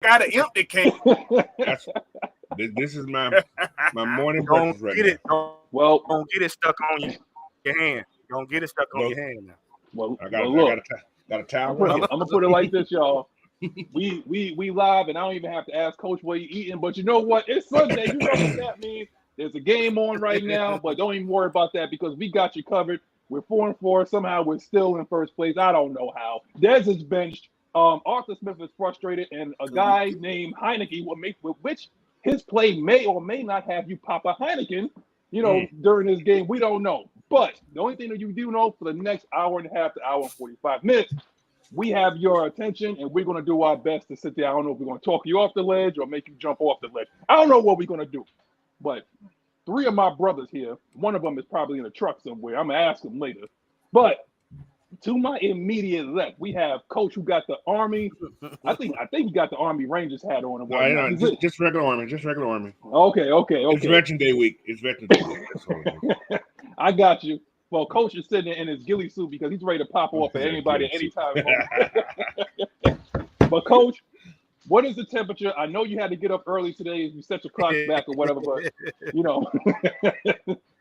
got an empty can. This is my morning breakfast right now. Don't get it stuck on your hand. Don't get it stuck on your hand now. Well, I got a towel. I'm gonna put it like this, y'all. We live, and I don't even have to ask Coach what he's eating. But you know what? It's Sunday. You know what that means. There's a game on right now, but don't even worry about that because we got you covered. We're 4-4. Somehow we're still in first place. I don't know how. Dez is benched. Arthur Smith is frustrated, and a guy named Heinecke which his play may or may not have you pop a Heineken, during this game. We don't know. But the only thing that you do know for the next hour and a half to hour and 45 minutes, we have your attention, and we're going to do our best to sit there. I don't know if we're going to talk you off the ledge or make you jump off the ledge. I don't know what we're going to do. But 3 of my brothers here, one of them is probably in a truck somewhere. I'm going to ask him later. But to my immediate left, we have Coach who got the Army. I think he got the Army Rangers hat on. Just regular Army. Just regular Army. Okay. It's Veteran Day week. I got you. Well, Coach is sitting in his ghillie suit because he's ready to pop off at anybody at any time. But Coach, what is the temperature? I know you had to get up early today. You set your clock back or whatever, but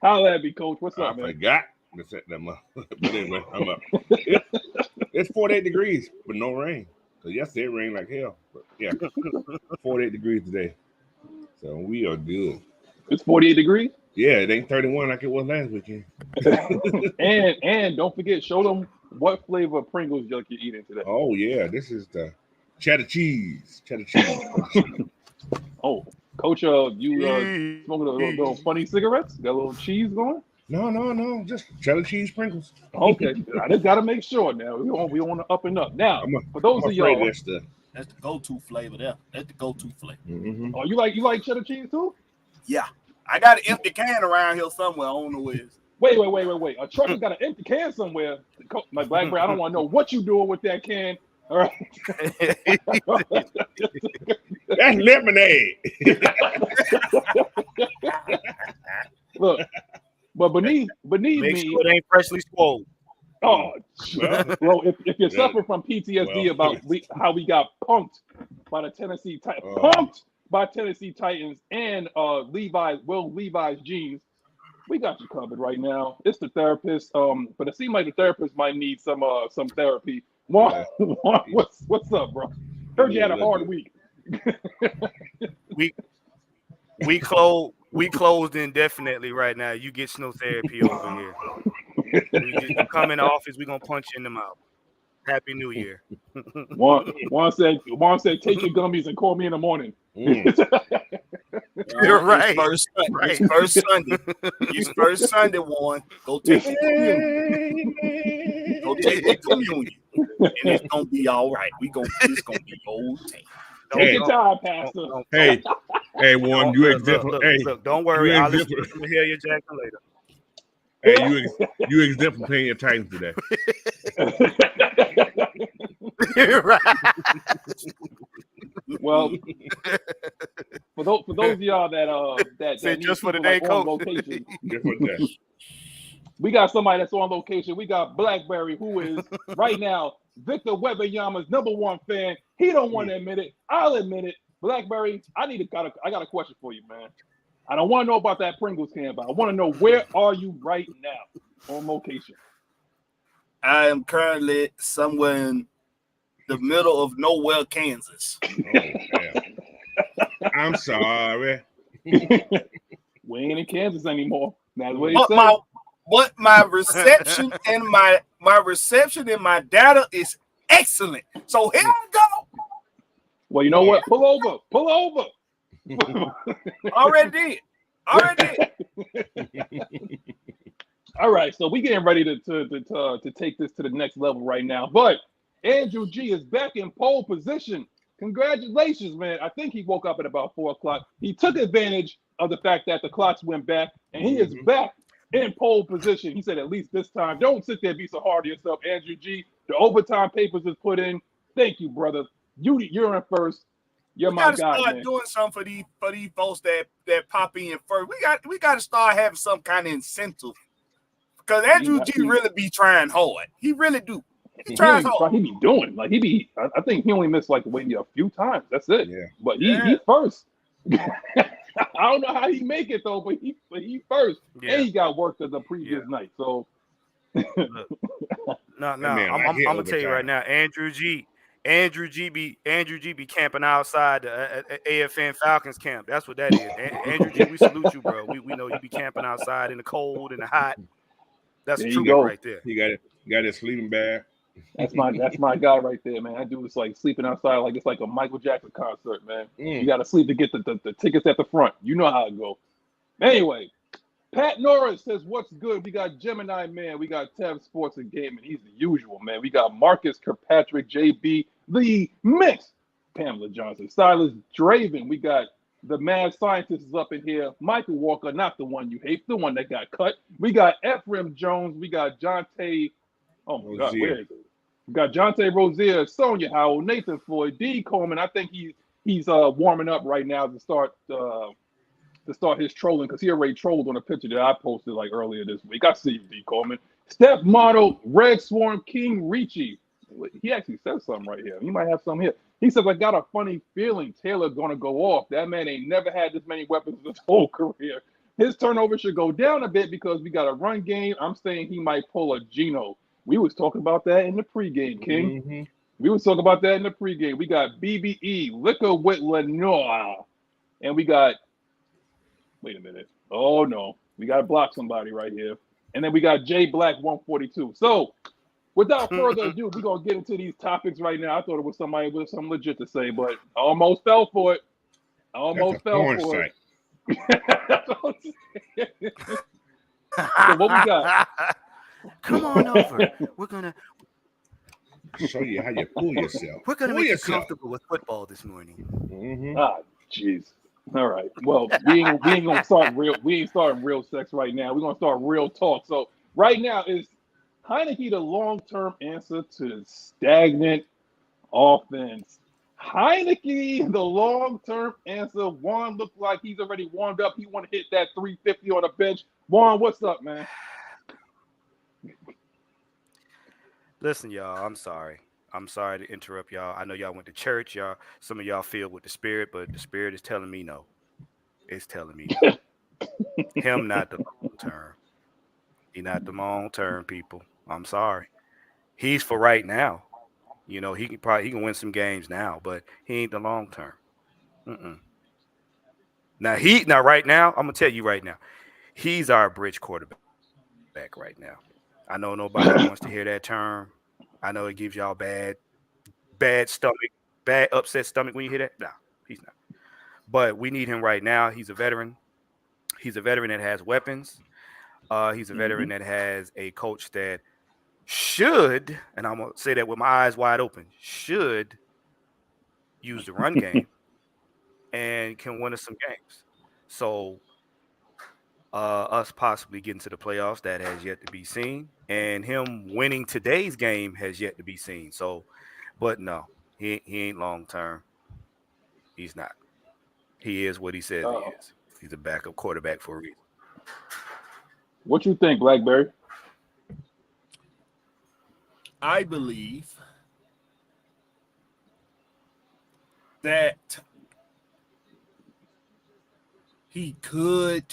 holla at me, Coach. What's up, man? I forgot to set them up. But anyway, I'm up. It's 48 degrees, but no rain. So yesterday it rained like hell. But yeah, 48 degrees today. So we are good. It's 48 degrees? Yeah, it ain't 31 like it was last weekend. and don't forget, show them what flavor of Pringles you're eating today. Oh yeah, this is the cheddar cheese. Oh, Coach, you smoking a little funny cigarettes? Got a little cheese going? No, just cheddar cheese sprinkles. Okay, I just gotta make sure now. We on the up and up. Now, for those of y'all, that's the go-to flavor there. That's the go-to flavor. Mm-hmm. Oh, you like cheddar cheese too? Yeah, I got an empty can around here somewhere. I don't know where it is. Wait. A trucker got an empty can somewhere. My Blackberry, I don't want to know what you doing with that can. All right. That's lemonade. Look, but beneath Make me, sure it ain't freshly swole. Oh, well, if you're suffering from PTSD about how we got punked by the Tennessee Titans and Levi's jeans, we got you covered right now. It's the therapist, but it seems like the therapist might need some therapy. Juan, what's up, bro? Heard you had a hard week. We closed indefinitely right now. You get no therapy over here. You come in the office, we're gonna punch you in the mouth. Happy New Year. Juan said, take your gummies and call me in the morning. You're right. First Sunday. It's first Sunday, Juan. Go take your communion. And it's gonna be all right. It's gonna be okay. Take your time, Pastor. Hey, Juan, you exempt. Look, don't worry. I'll listen to some Mahalia Jackson later. Hey, you exempt from paying your Titans today. You're right. Well, for those of y'all that just for the day, on location, we got somebody that's on location. We got Blackberry, who is right now Victor Wembanyama's #1 fan. He don't want to admit it. I'll admit it. Blackberry, I got a question for you, man. I don't want to know about that Pringles can, but I want to know, where are you right now on location? I am currently somewhere in the middle of nowhere, Kansas. I'm sorry. We ain't in Kansas anymore. That's what he said. But my reception and my data is excellent. So here I go. Well, you know what? Pull over. Already did. All right, so we getting ready to take this to the next level right now. But Andrew G is back in pole position. Congratulations, man. I think he woke up at about 4:00. He took advantage of the fact that the clocks went back, and he is back in pole position. He said, at least this time. Don't sit there and be so hard on yourself, Andrew G. The overtime papers is put in. Thank you, brother. You're in first. You're my guy, man. We gotta start doing something for these folks that pop in first. We got to start having some kind of incentive, because Andrew G really be trying hard. He really do. He tries hard. He be doing like he be. I think he only missed like maybe a few times. That's it. Yeah. But he first. I don't know how he make it though, but he first, and he got work the previous night. So no, I'm gonna tell you right now, Andrew G be camping outside the AFN Falcons camp. That's what that is. Andrew G, we salute you, bro. We know you be camping outside in the cold and the hot. That's the truth right there. You got his sleeping bag. That's my guy right there, man. That dude is like sleeping outside like it's like a Michael Jackson concert, man. You got to sleep to get the tickets at the front. You know how it go. Anyway, Pat Norris says, "What's good?" We got Gemini Man. We got Tev Sports and Gaming. He's the usual, man. We got Marcus Kirkpatrick, JB, the Mix, Pamela Johnson, Silas Draven. We got the mad scientist is up in here. Michael Walker, not the one you hate, the one that got cut. We got Ephraim Jones. We got Jonte. Oh my God, where is it? We got Jonte Rozier, Sonia Howell, Nathan Floyd, D. Coleman. I think he's warming up right now to start his trolling because he already trolled on a picture that I posted like earlier this week. I see you, D. Coleman. Steph Model, Red Swarm, King Ricci. He actually says something right here. He might have something here. He says, "I got a funny feeling Taylor's gonna go off. That man ain't never had this many weapons his whole career. His turnover should go down a bit because we got a run game. I'm saying he might pull a Geno." We was talking about that in the pregame, King. Mm-hmm. We was talking about that in the pregame. We got BBE, Liquor with Lenoir. And we got, wait a minute. Oh, no. We got to block somebody right here. And then we got J Black 142. So, without further ado, we're going to get into these topics right now. I thought it was somebody with something legit to say, but I almost fell for it. So what we got? Come on over. We're gonna show you how you pull yourself. We're gonna make you comfortable with football this morning. Mm-hmm. Ah, jeez. All right. Well, we ain't gonna start real. We ain't starting real sex right now. We're gonna start real talk. So right now is Heineke the long-term answer to stagnant offense. Heineke the long-term answer. Juan looked like he's already warmed up. He want to hit that 350 on the bench. Juan, what's up, man? Listen, y'all, I'm sorry to interrupt y'all. I know y'all went to church, y'all. Some of y'all filled with the spirit, but the spirit is telling me no. It's telling me no. Him not the long term. He not the long term, people. I'm sorry. He's for right now. You know, he can win some games now, but he ain't the long term. Now right now, I'm gonna tell you right now, he's our bridge quarterback right now. I know nobody wants to hear that term. I know it gives y'all bad upset stomach when you hear that. No, he's not. But we need him right now. He's a veteran. He's a veteran that has weapons. He's a veteran that has a coach that should, and I'm going to say that with my eyes wide open, should use the run game and can win us some games. So us possibly getting to the playoffs, that has yet to be seen. And him winning today's game has yet to be seen. So, but no, he ain't long term. He's not. He is what he says he is. He's a backup quarterback for a reason. What you think, Blackberry? I believe that he could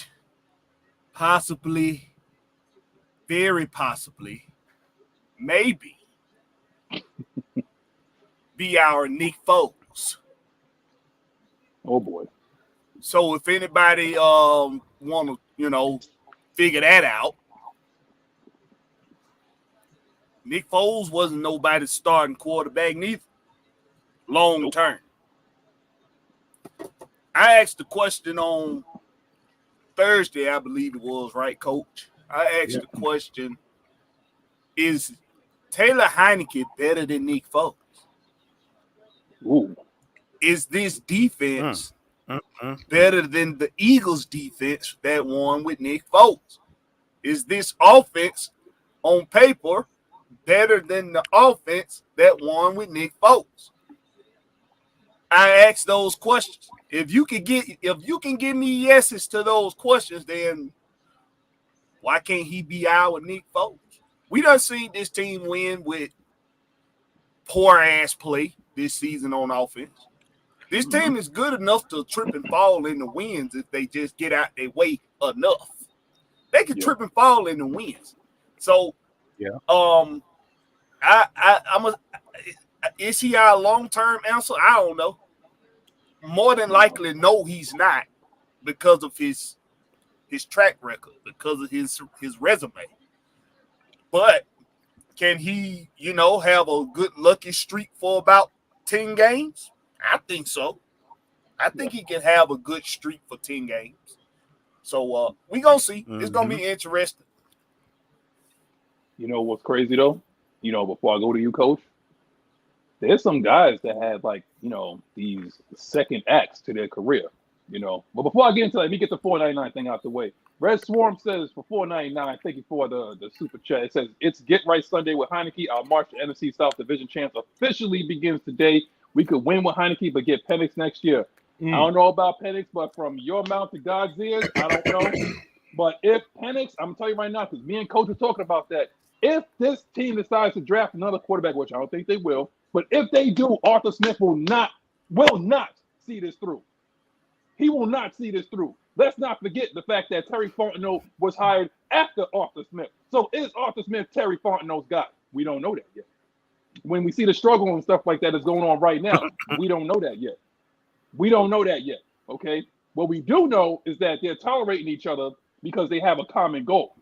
possibly, very possibly, maybe be our Nick Foles. Oh boy. So if anybody want to, figure that out, Nick Foles wasn't nobody's starting quarterback neither. Long term. I asked the question on Thursday, I believe it was, right, Coach? I asked the question, is Taylor Heineke better than Nick Foles? Ooh. Is this defense better than the Eagles' defense that won with Nick Foles? Is this offense on paper better than the offense that won with Nick Foles? I asked those questions. If you can give me yeses to those questions, then why can't he be our Nick Foles? We done seen this team win with poor ass play this season on offense. This team is good enough to trip and fall in the wins if they just get out their way enough. They can trip and fall in the wins. So, is he our long-term answer? I don't know. More than likely, no, he's not, because of his track record, because of his resume. But can he, have a good lucky streak for about 10 games? I think so. I think he can have a good streak for 10 games. So we're going to see. It's going to be interesting. You know what's crazy, though? Before I go to you, Coach, there's some guys that have, these second acts to their career, But before I get into that, let me get the $4.99 thing out the way. Red Swarm says for $4.99, thank you for the super chat. It says, it's Get Right Sunday with Heineke. Our March to NFC South Division champs officially begins today. We could win with Heineke, but get Penix next year. I don't know about Penix, but from your mouth to God's ears, I don't know. But if Penix, I'm telling you right now, because me and Coach are talking about that, if this team decides to draft another quarterback, which I don't think they will, but if they do, Arthur Smith will not see this through. He will not see this through. Let's not forget the fact that Terry Fontenot was hired after Arthur Smith. So is Arthur Smith Terry Fontenot's guy? We don't know that yet. When we see the struggle and stuff like that is going on right now, we don't know that yet. Okay? What we do know is that they're tolerating each other because they have a common goal.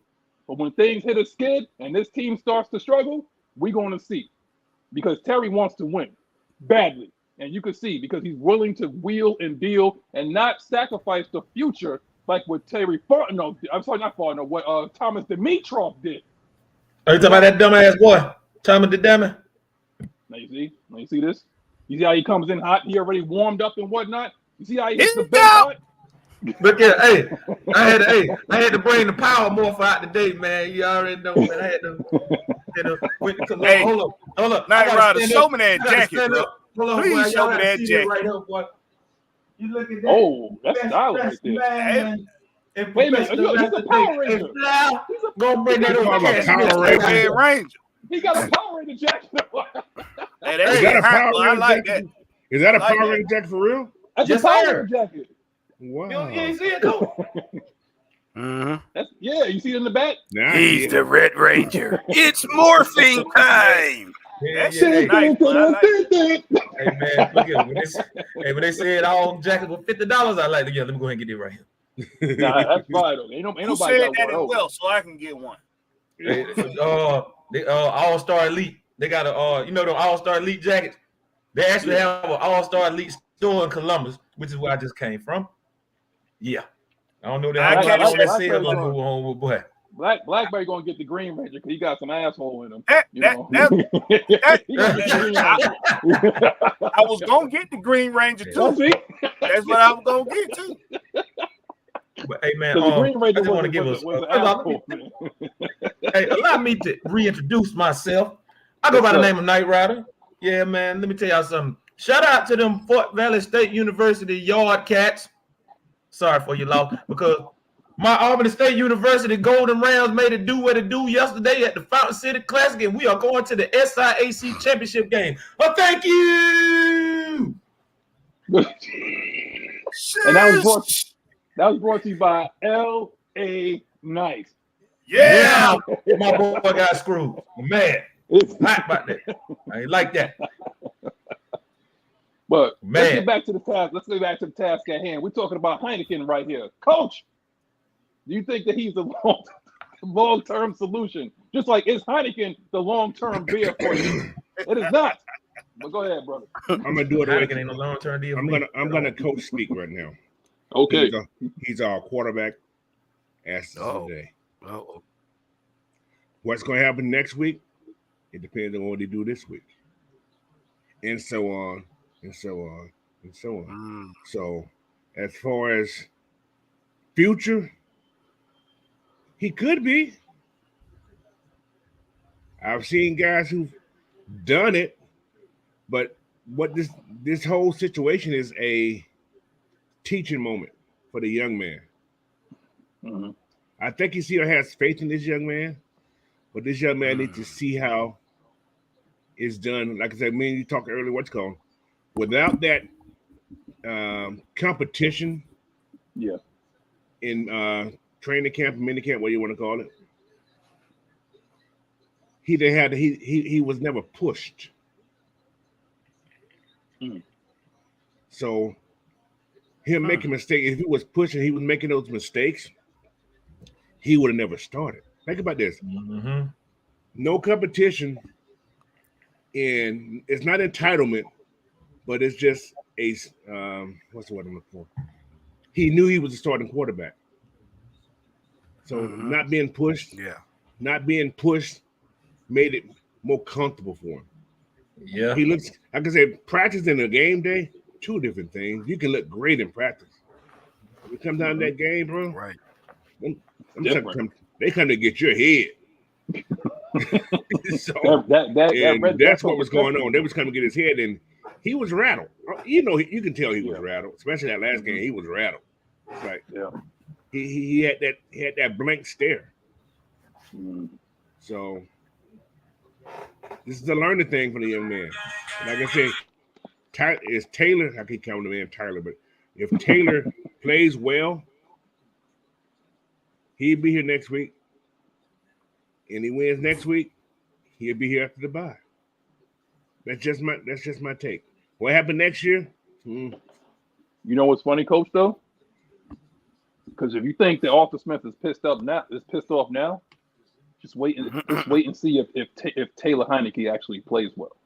But when things hit a skid and this team starts to struggle, we're going to see. Because Terry wants to win badly. And you can see because he's willing to wheel and deal and not sacrifice the future like what Terry Fontenot did. I'm sorry, not Fontenot, what Thomas Dimitroff did. Are you talking about that dumbass boy, Thomas the Dummy? Now you see this? You see how he comes in hot? He already warmed up and whatnot. You see how he hits the bench hot? Look at, I had to bring the power morpher out today, man. You already know, man. I had to, hold up. Night Rider, show me that jacket, bro. Hold on, please boy. show me that jacket. Right here, boy. You look at that. Oh, that's stylish right there. Wait a minute, he's a Power Ranger. Gonna bring that over. Power Ranger. He got a Power Ranger jacket. Hey, is that a Power Ranger jacket? That. Is that a Power Ranger jacket for real? That's a Power Ranger jacket. Wow. You ain't see it though. You see it in the back? He's the Red Ranger. It's morphing time. That's nice, man. Hey man, look at when they said all jackets were $50, I like let me go ahead and get it right here. Nah, that's fine though. Ain't nobody Who said that as well, so I can get one. They All-Star Elite. They got a the All-Star Elite jackets. They actually have an All-Star Elite store in Columbus, which is where I just came from. Yeah. I don't know that. Boy. Blackberry gonna get the Green Ranger because he got some asshole in him. I was gonna get the Green Ranger too. That's what I was gonna get too. But hey man, the Green Ranger I just want to give us. Hey, allow me to reintroduce myself. I go by the name of Knight Rider. Yeah, man. Let me tell y'all something. Shout out to them Fort Valley State University Yard Cats. Sorry for your loss, because my Albany State University Golden Rams made it do what it do yesterday at the Fountain City Classic, and we are going to the SIAC Championship game. Oh, thank you. And that was brought to you by L.A. Knight. Yeah. My boy got screwed. Man, it's hot about that. I ain't like that. But let's get back to the task. Let's get back to the task at hand. We're talking about Heineken right here. Coach, do you think that he's the long-term solution? Just like, is Heineken the long-term beer for you? It is not. But go ahead, brother. I'm gonna do it. Heineken ain't no long-term deal. I'm gonna coach speak right now. Okay. He's our quarterback as today. What's gonna happen next week? It depends on what they do this week. And so on. And so on, and so on. So, as far as future, he could be. I've seen guys who've done it, but what this whole situation is a teaching moment for the young man. Mm-hmm. I think he still has faith in this young man, but this young man needs to see how is done. Like I said, me and you talked earlier. What's called without that competition. Yeah. In training camp, mini camp, what you want to call it. He was never pushed. So him making mistakes, if he was pushing, he was making those mistakes, he would have never started. Think about this. No competition, and it's not entitlement, but it's just a what's the word I'm looking for? He knew he was a starting quarterback. So not being pushed, made it more comfortable for him. Yeah. He looks, like I said, practice and a game day, two different things. You can look great in practice. When you come down to that game, bro, Right. They come to get your head. So that's what was going on. They was coming to get his head, and he was rattled. You know, you can tell he was rattled, especially that last game. He was rattled. It's like he had that blank stare. So this is a learning thing for the young man. Like I said, is Taylor. I keep calling the man Tyler, but if Taylor plays well, he'll be here next week. And he wins next week, he'll be here after the bye. That's just my take. What happened next year? You know what's funny, Coach, though? Because if you think that Arthur Smith is pissed off now, just wait and see if Taylor Heinecke actually plays well.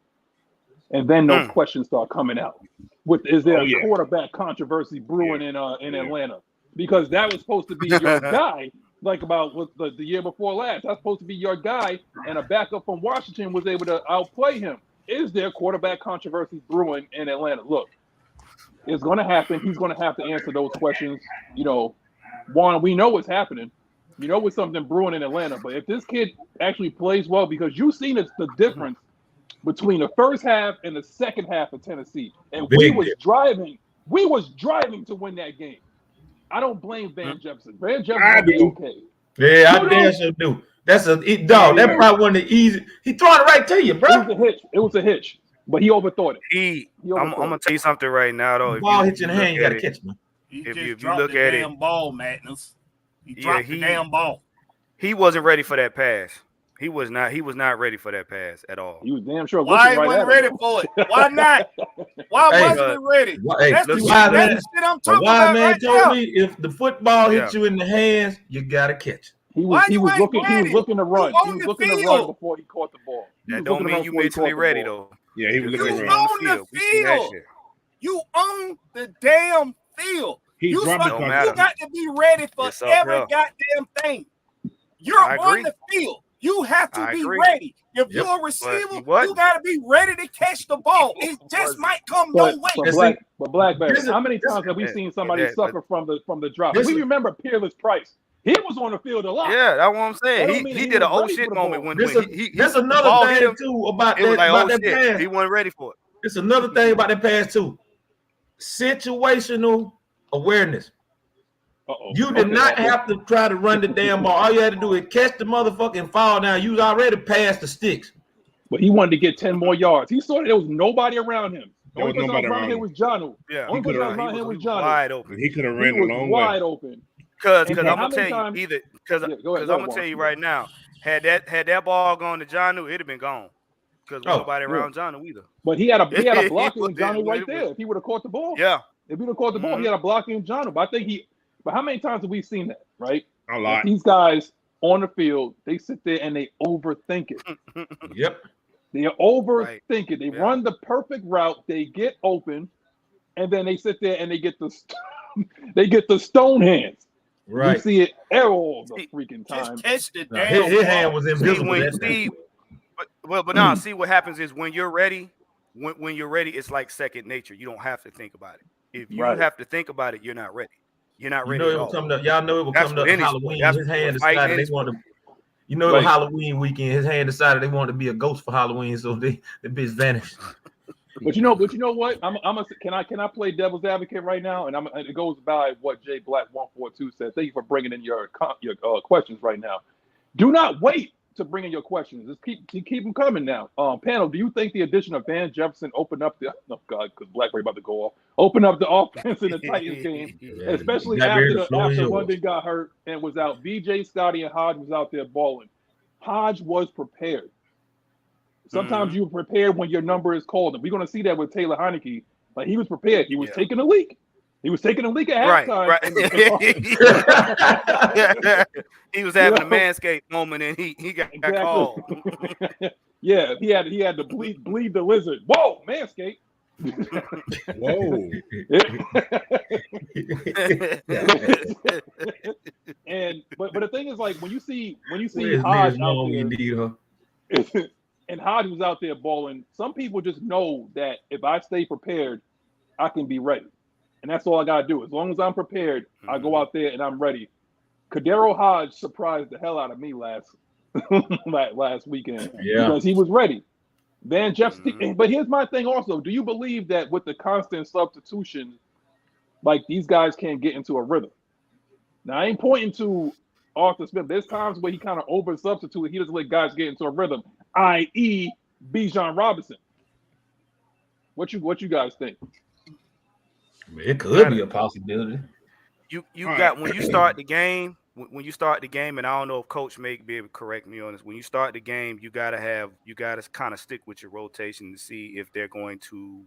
And then those questions start coming out. Is there a quarterback controversy brewing in Atlanta? Because that was supposed to be your guy. Like about the year before last, that's supposed to be your guy, and a backup from Washington was able to outplay him. Is there quarterback controversy brewing in Atlanta? Look, it's going to happen. He's going to have to answer those questions. You know, Juan, we know what's happening. You know what's something brewing in Atlanta. But if this kid actually plays well, because you've seen the difference between the first half and the second half of Tennessee, and we was driving to win that game. I don't blame Van Jefferson. Van Jefferson is okay. Yeah, I damn sure do. That's dog. That's probably one of the easy. He throwing it right to you, bro. It was a hitch, but he overthought it. I'm gonna tell you something right now, though. If ball hits you in the hand, you gotta catch it, man. If you look at it, damn ball, Madness. He dropped the damn ball. He wasn't ready for that pass. He was not ready for that pass at all. He was damn sure. Why he wasn't ready for it? Why not? Why wasn't he ready? That's the shit I'm talking about. Man told me if the football hits you in the hands, you gotta catch it. He was looking to run. He was looking to run before he caught the ball. That don't mean you mentally ready though. Yeah, he was looking to run on the field. You own the damn field. You got to be ready for every goddamn thing. You're on the field. You have to be ready. If you're a receiver, you got to be ready to catch the ball. It just might come your way. But Blackberry, how many times have we seen somebody suffer from the drop? We remember Peerless Price. He was on the field a lot. Yeah, that's what I'm saying. He did an old shit moment when he That's another thing too about that pass. He wasn't ready for it. It's another thing about that pass too. Situational awareness. You did not have to try to run the damn ball. All you had to do is catch the motherfucker and fall down. You was already past the sticks. But he wanted to get 10 more yards. He saw that there was nobody around him. There was nobody around him. Was John. Yeah, he was wide open. He could have ran a long way. Wide open. Because I'm gonna tell you because I'm gonna tell you right now, had that ball gone to John, it'd have been gone. Because nobody around John either. But he had a blocking in John right there. If he would have caught the ball, if he'd have caught the ball, he had a blocking in John. But I think But how many times have we seen that? Right, a lot. These guys on the field, they sit there and they overthink it. Yep, they overthink it. They run the perfect route. They get open, and then they sit there and they get the stone hands. Right. You see it all the freaking time. Just catch the damn his hand was invisible. But now, see what happens is when you're ready, when you're ready, it's like second nature. You don't have to think about it. If you have to think about it, you're not ready. You're not ready. Y'all know it will come to Halloween. His hand decided they want to. You know, it was Halloween weekend. His hand decided they wanted to be a ghost for Halloween, so the bitch vanished. But you know what? Can I play devil's advocate right now? And it goes by what J Black 142 said. Thank you for bringing in your questions right now. Do not wait to bring in your questions. Just keep them coming now. Panel, do you think the addition of Van Jefferson opened up the because Blackberry about to go off, open up the offense in the Titans game, especially after London got hurt and was out. VJ, Scotty, and Hodge was out there balling. Hodge was prepared. Sometimes you're prepared when your number is called, and we're going to see that with Taylor Heinecke. Like he was prepared. He was taking a leak. He was taking a leak at halftime. Right. He was having a Manscaped moment, and he got called. Yeah, he had to bleed the lizard. Whoa, Manscaped. Whoa. But the thing is, like when you see Hodge out there, and Hodge was out there balling, some people just know that if I stay prepared, I can be ready. And that's all I got to do. As long as I'm prepared, I go out there and I'm ready. Kadero Hodge surprised the hell out of me last weekend because he was ready. Van Jefferson, but here's my thing also. Do you believe that with the constant substitution, like these guys can't get into a rhythm? Now, I ain't pointing to Arthur Smith. There's times where he kind of over-substituted. He doesn't let guys get into a rhythm, i.e. Bijan Robinson. What you guys think? It could be a possibility. You got when you start the game, and I don't know if Coach may be able to correct me on this. When you start the game, you gotta kind of stick with your rotation to see if they're going to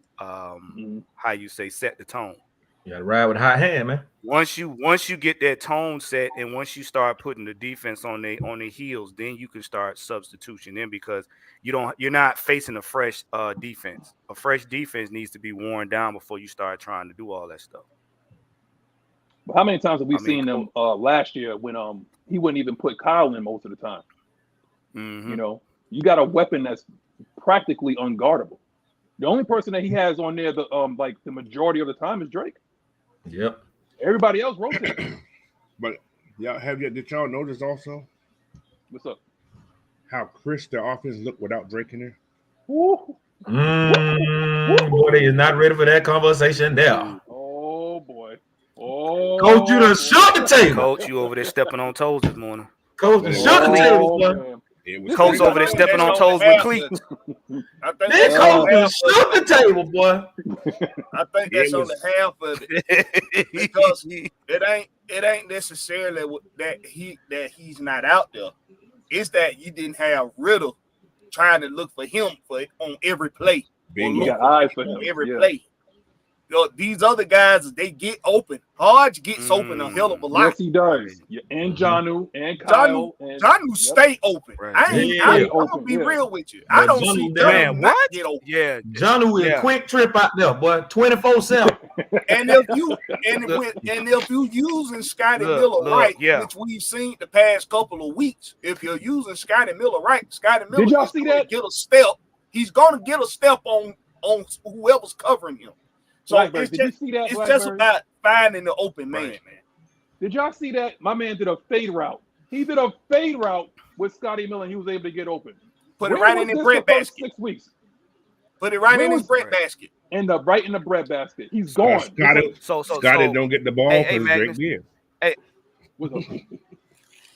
set the tone. You gotta ride with a hot hand, man. Once you get that tone set, and once you start putting the defense on their heels, then you can start substitution in because you're not facing a fresh defense. A fresh defense needs to be worn down before you start trying to do all that stuff. But how many times have we seen them last year when he wouldn't even put Kyle in most of the time? You know, you got a weapon that's practically unguardable. The only person that he has on there, the majority of the time, is Drake. Yep. Everybody else rotates. But did y'all notice also? What's up? How crisp the offense looked without Drake in there? Woo. Boy, they is not ready for that conversation there. Oh boy. Oh, Coach, you done shook the table. Coach, you over there stepping on toes this morning. Coach, you shook the table, boy. Coach over there stepping on toes with cleats. This coach done shook the table, boy. I think that's only half of it because it ain't necessarily that he's not out there. It's that you didn't have Riddle trying to look for him on every play. You got eyes for him on every play. These other guys, they get open. Hodge gets open a hell of a lot. Yes, he does. And Jonnu and Kyle. Jonnu stay open. Right. I'm gonna be real with you. I don't see Jonnu not get open. Yeah, Jonnu is a quick trip out there, boy. 24/7. And if you using Scotty Miller right, which we've seen the past couple of weeks, if you're using Scotty Miller right, Scotty Miller did y'all see that? Get a step. He's gonna get a step on whoever's covering him. So it's just about finding the open man. Did y'all see that? My man did a fade route. He did a fade route with Scotty Miller, and he was able to get open. Put it right in his bread basket. 6 weeks. Put it right in his bread basket. Right in the bread basket. He's gone. Scotty don't get the ball because Drake did.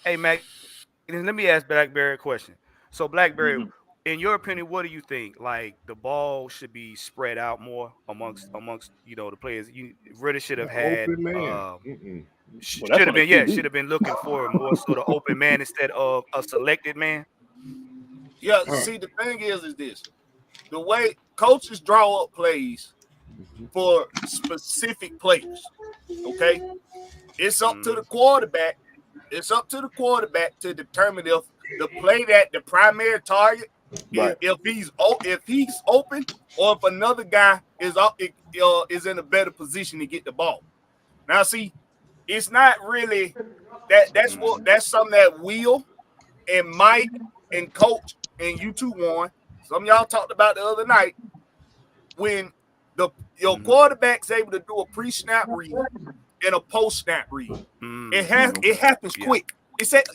Hey, Mac, let me ask Blackberry a question. So, Blackberry, in your opinion, what do you think? Like the ball should be spread out more amongst the players. You really should have had. Should have been looking for more sort of open man instead of a selected man. Yeah. See, the thing is this: the way coaches draw up plays for specific players. Okay, it's up to the quarterback. It's up to the quarterback to determine if the play that the primary target. Right. If he's open, or if another guy is in a better position to get the ball. Now, see, it's not really that's something that Will and Mike and Coach and you two Warren, some of y'all talked about the other night when your quarterback's able to do a pre-snap read and a post-snap read. It happens quick. It's at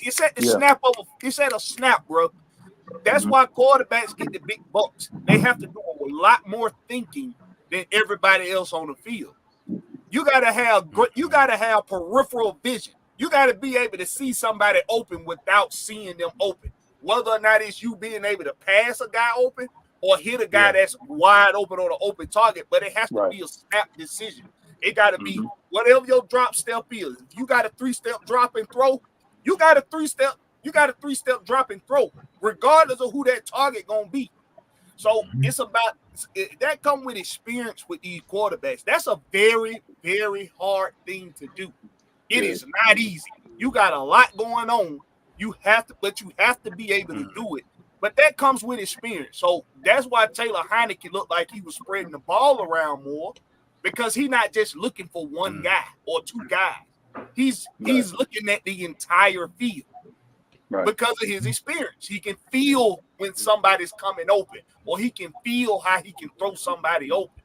a snap, bro. That's why quarterbacks get the big bucks. They have to do a lot more thinking than everybody else on the field. You gotta have peripheral vision. You gotta be able to see somebody open without seeing them open. whether or not it's you being able to pass a guy open or hit a guy that's wide open on an open target, but it has to be a snap decision. It got to be whatever your drop step is. If you got a 3-step drop and throw, you got a 3-step drop and throw, regardless of who that target gonna be. So it's about that come with experience with these quarterbacks. That's a very, very hard thing to do. It is not easy. You got a lot going on. You have to be able to do it. But that comes with experience. So that's why Taylor Heinecke looked like he was spreading the ball around more, because he's not just looking for one guy or two guys. He's looking at the entire field because of his experience. He can feel when somebody's coming open, or he can feel how he can throw somebody open.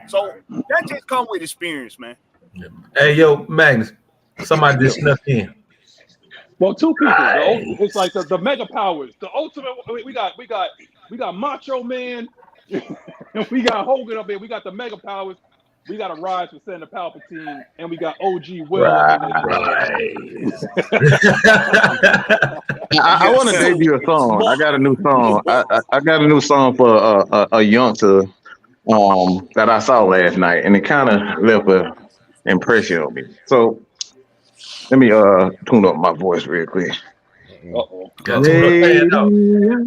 So that just comes with experience, man. Hey, yo, Magnus, somebody just snuck in. Well, two people. It's like the mega powers. The ultimate. We got Macho Man. We got Hogan up there. We got the mega powers. We got a rise for Senator Palpatine, and we got OG Will. I want to debut a song. I got a new song. I got a new song for a youngster that I saw last night, and it kind of left an impression on me. So let me tune up my voice real quick. Lady,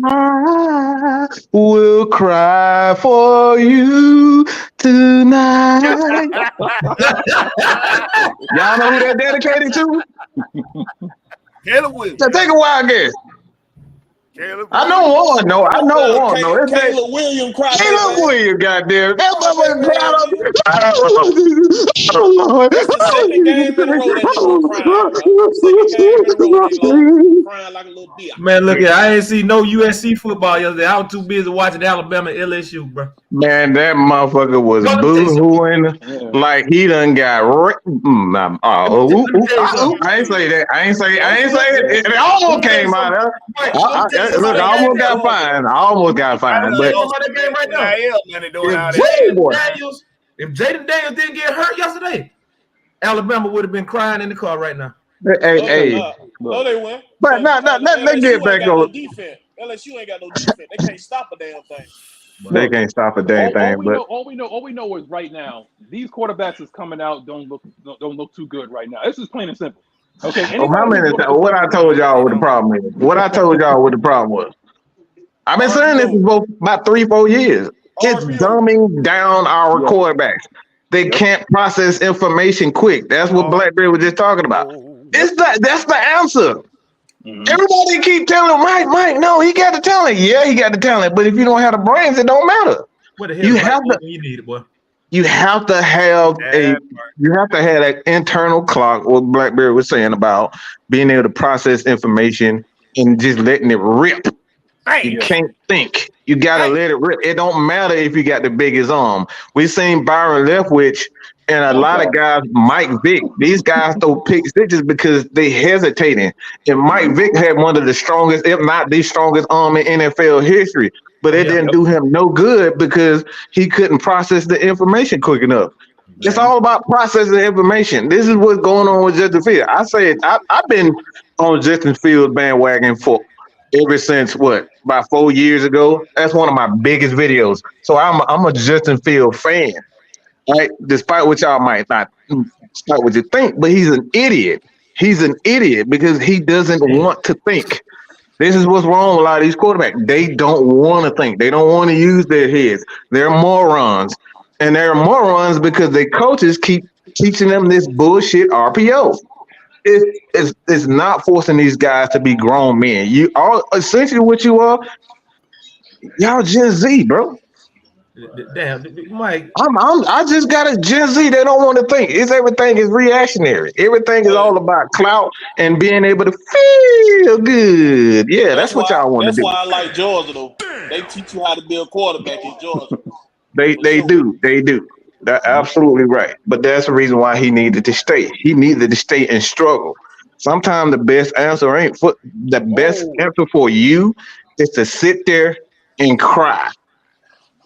I will cry for you tonight. Y'all know who that dedicated to? Caleb Williams. Take a wild guess. I know one. No, I know one. No, it's Caleb Williams cried. Caleb Williams, goddamn. That motherfucker cried up. That's the second game in a row that he was crying. Second game in a row that he crying like a little bitch. Man, look here. I ain't see no USC football yesterday. I was too busy watching Alabama and LSU, bro. Man, that motherfucker was boo-hooing like he done got I ain't say that. I ain't say it. It almost came out. Look, I almost got fined. But if Jaden Daniels didn't get hurt yesterday, Alabama would have been crying in the car right now. Hey. No, they went. But let's get back on. LSU ain't got no defense. They can't stop a damn thing. They can't stop a damn thing. But all we know is right now these quarterbacks is coming out don't look too good right now. This is plain and simple. Okay. What I told y'all what the problem is. Was. I've been saying this for about 3-4 years. It's dumbing down our quarterbacks. They can't process information quick. That's what Blackberry was just talking about. That's the answer. Everybody keep telling him, Mike, no, he got the talent. Yeah, he got the talent. But if you don't have the brains, it don't matter. What the hell you need it, boy. You have to have that internal clock, what Blackberry was saying about being able to process information and just letting it rip. You can't think. You gotta let it rip. It don't matter if you got the biggest arm. We've seen Byron Leftwich and a lot of guys, Mike Vick. These guys throw pick sixes because they hesitating. And Mike Vick had one of the strongest, if not the strongest arm in NFL history. But it didn't do him no good because he couldn't process the information quick enough. It's all about processing information. This is what's going on with Justin Fields. I've been on Justin Fields bandwagon for ever since about 4 years ago. That's one of my biggest videos. So I'm a Justin Fields fan. Right? Despite what y'all might not despite what you think, but he's an idiot. He's an idiot because he doesn't want to think. This is what's wrong with a lot of these quarterbacks. They don't want to think. They don't want to use their heads. They're morons. And they're morons because their coaches keep teaching them this bullshit RPO. It's not forcing these guys to be grown men. You are essentially what you are. Y'all Gen Z, bro. Damn, Mike. I just got a Gen Z. They don't want to think. Everything is reactionary. Everything is all about clout and being able to feel good. Yeah, that's what y'all want to do. That's why I like Georgia, though. They teach you how to be a quarterback in Georgia. They do. That's absolutely right. But that's the reason why he needed to stay. He needed to stay and struggle. Sometimes the best answer answer for you is to sit there and cry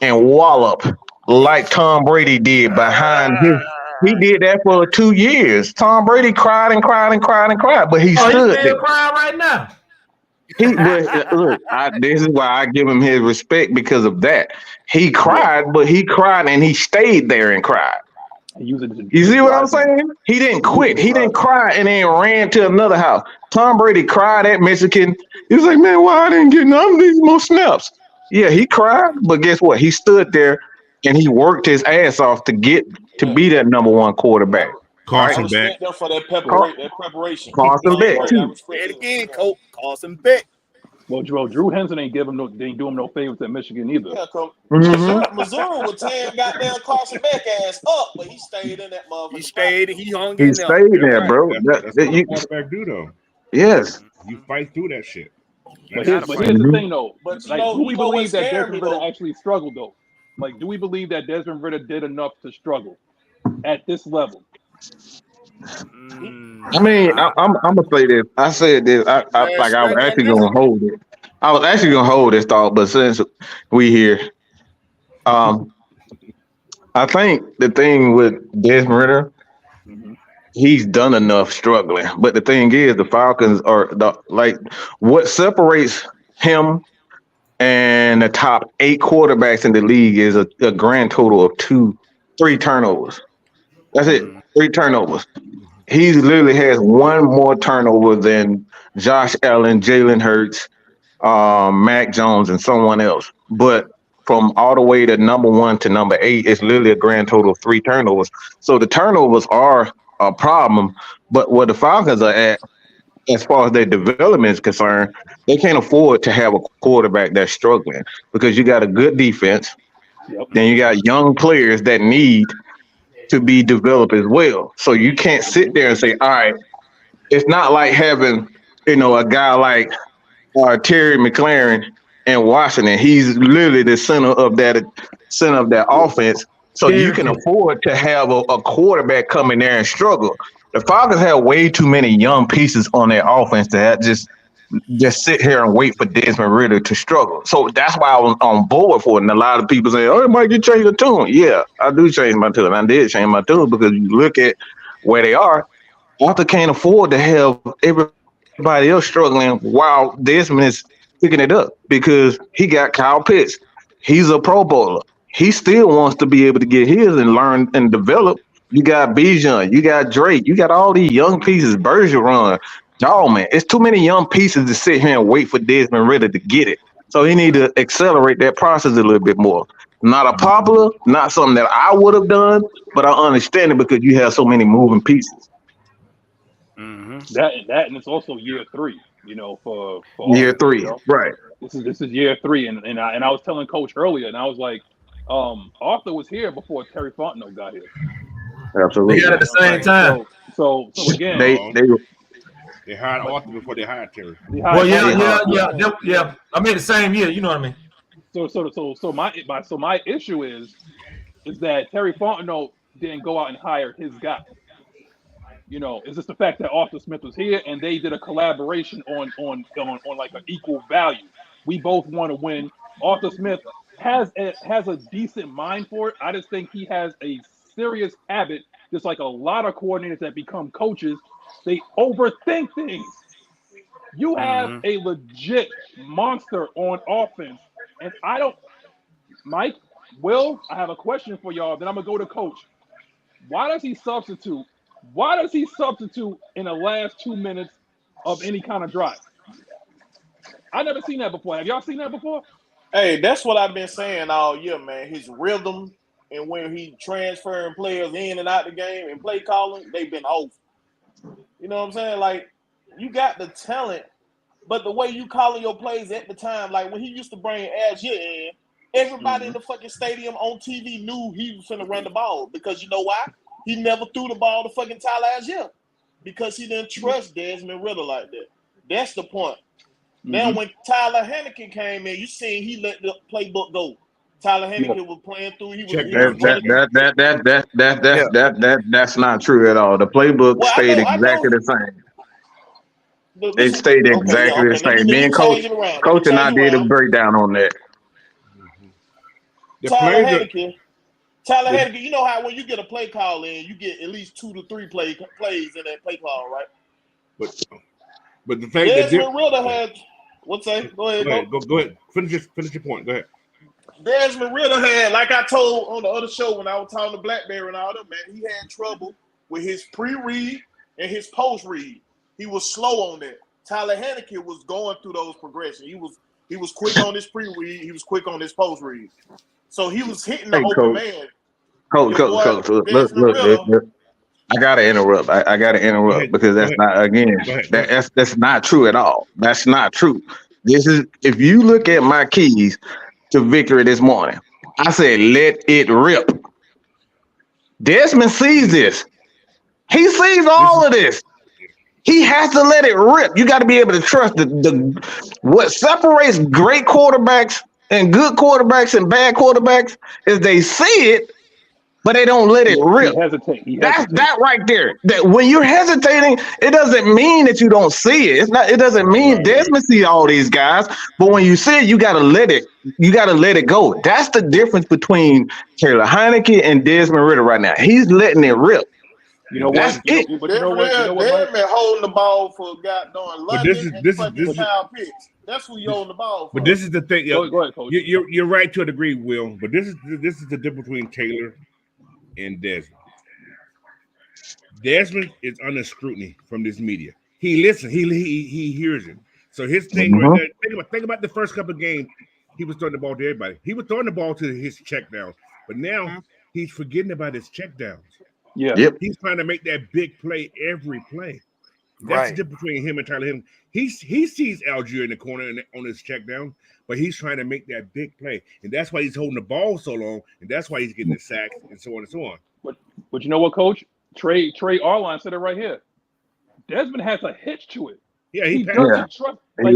and wallop like Tom Brady did behind his. He did that for 2 years. Tom Brady cried and cried and cried and cried, but he stood there. Crying right now. Look, this is why I give him his respect because of that. He cried, but he cried and he stayed there and cried. You see what I'm saying? He didn't quit. He didn't cry and then ran to another house. Tom Brady cried at Michigan. He was like, man, why I didn't get none of these more snaps? Yeah, he cried, but guess what? He stood there and he worked his ass off to get to be that number one quarterback. Carson I Beck. respect them for that preparation. Carson Beck too. Say it again, Coach. Carson Beck. Well, Drew Henson ain't do him no favors at Michigan either. Yeah, Mm-hmm. Missouri would tear goddamn Carson Beck ass up, but he stayed in that motherfucker. He stayed. He hung He in there. stayed there, bro. That's what a quarterback do, though. Yes. You fight through that shit. But here's the thing, though. But Like, do we believe that Desmond Ritter actually struggled, though? Like, do we believe that Desmond Ritter did enough to struggle at this level? I mean, I'm gonna say this. I said this. I was actually gonna hold it. I was actually gonna hold this thought, but since we here, I think the thing with Desmond Ritter, he's done enough struggling. But the thing is, the Falcons are what separates him and the top 8 quarterbacks in the league is a grand total of 3 turnovers. That's it. 3 turnovers. He literally has one more turnover than Josh Allen, Jalen Hurts, Mac Jones, and someone else. But from all the way to number 1 to number 8, it's literally a grand total of 3 turnovers. So the turnovers are a problem. But where the Falcons are at, as far as their development is concerned, they can't afford to have a quarterback that's struggling because you got a good defense. Then you got young players that need to be developed as well. So you can't sit there and say, all right, it's not like having, a guy like Terry McLaurin in Washington. He's literally the center of that offense. So you can afford to have a quarterback come in there and struggle. The Falcons have way too many young pieces on their offense to just sit here and wait for Desmond Ritter to struggle. So that's why I was on board for it. And a lot of people say, oh, it might get changed the tune. Yeah, I do change my tune. I did change my tune because you look at where they are. Arthur can't afford to have everybody else struggling while Desmond is picking it up because he got Kyle Pitts. He's a Pro Bowler. He still wants to be able to get his and learn and develop. You got Bijan, you got Drake, you got all these young pieces, Bergeron. Dog, man, it's too many young pieces to sit here and wait for Desmond Ritter to get it. So he need to accelerate that process a little bit more. Not a popular, not something that I would have done, but I understand it because you have so many moving pieces. Mm-hmm. That and it's also year 3, for year 3, right? This is year 3, and I was telling Coach earlier, and I was like, Arthur was here before Terry Fontenot got here. Absolutely, they got at the same time. So again, they hired Arthur before they hired Terry. Well, yeah. I mean, the same year. You know what I mean? So my issue is that Terry Fontenot didn't go out and hire his guy. It's just the fact that Arthur Smith was here and they did a collaboration on like an equal value. We both want to win. Arthur Smith has a decent mind for it. I just think he has a serious habit, just like a lot of coordinators that become coaches. They overthink things. You have a legit monster on offense, and Mike, Will, I have a question for y'all. Then I'm gonna go to Coach. Why does he substitute? In the last 2 minutes of any kind of drive? I never seen that before. Have y'all seen that before? Hey, that's what I've been saying all year, man. His rhythm and when he transferring players in and out the game and play calling, they've been off. You know what I'm saying? Like, you got the talent, but the way you calling your plays at the time, like when he used to bring Maggiet in, everybody in the fucking stadium on TV knew he was finna run the ball because you know why? He never threw the ball to fucking Tyler Algier because he didn't trust Desmond Ritter like that. That's the point. Now, when Tyler Heinecke came in, you seen he let the playbook go. Tyler Heinecke was playing through. That's not true at all. The playbook stayed exactly the same. It stayed exactly the same. Me and Coach and I did a breakdown on that. Tyler Heinecke, you know how when you get a play call in, you get at least 2 to 3 plays in that play call, right? But the thing Desmond Ritter had. What's that? Go ahead. Go ahead. Finish your point. Go ahead. Desmond Ritter had, like I told on the other show when I was talking to Blackberry and all that, man, he had trouble with his pre-read and his post-read. He was slow on that. Tyler Heinecke was going through those progressions. He was quick on his pre-read. He was quick on his post-read. So he was hitting the open man. Coach, look. I gotta interrupt. I gotta interrupt because that's not that's not true at all. That's not true. This is if you look at my keys to victory this morning, I said let it rip. Desmond sees this. He sees all of this. He has to let it rip. You got to be able to trust the what separates great quarterbacks and good quarterbacks and bad quarterbacks is they see it, but they don't let it rip. That's that right there. That when you're hesitating, it doesn't mean that you don't see it. It doesn't mean Desmond see all these guys, but when you see it, you gotta let it. You gotta let it go. That's the difference between Taylor Heinecke and Desmond Ritter right now. He's letting it rip. You know That's what? it. But you know what? They've been holding the ball for goddamn But this is Kyle Pitts. That's who you holding the ball for. But this is the thing. Go ahead, Coach. You're right to a degree, Will. But this is the difference between Taylor and Desmond. Desmond is under scrutiny from this media. He listens. He hears it. So his thing right there. Think about the first couple of games. He was throwing the ball to everybody. He was throwing the ball to his checkdowns. But now he's forgetting about his checkdowns. Yeah. Yep. He's trying to make that big play every play. That's the difference between him and Tyler Heinecke. He sees Algier in the corner on his check down, but he's trying to make that big play. And that's why he's holding the ball so long, and that's why he's getting the sacks and so on and so on. But you know what, Coach? Trey Arline said it right here. Desmond has a hitch to it. Yeah, he doesn't trust. Like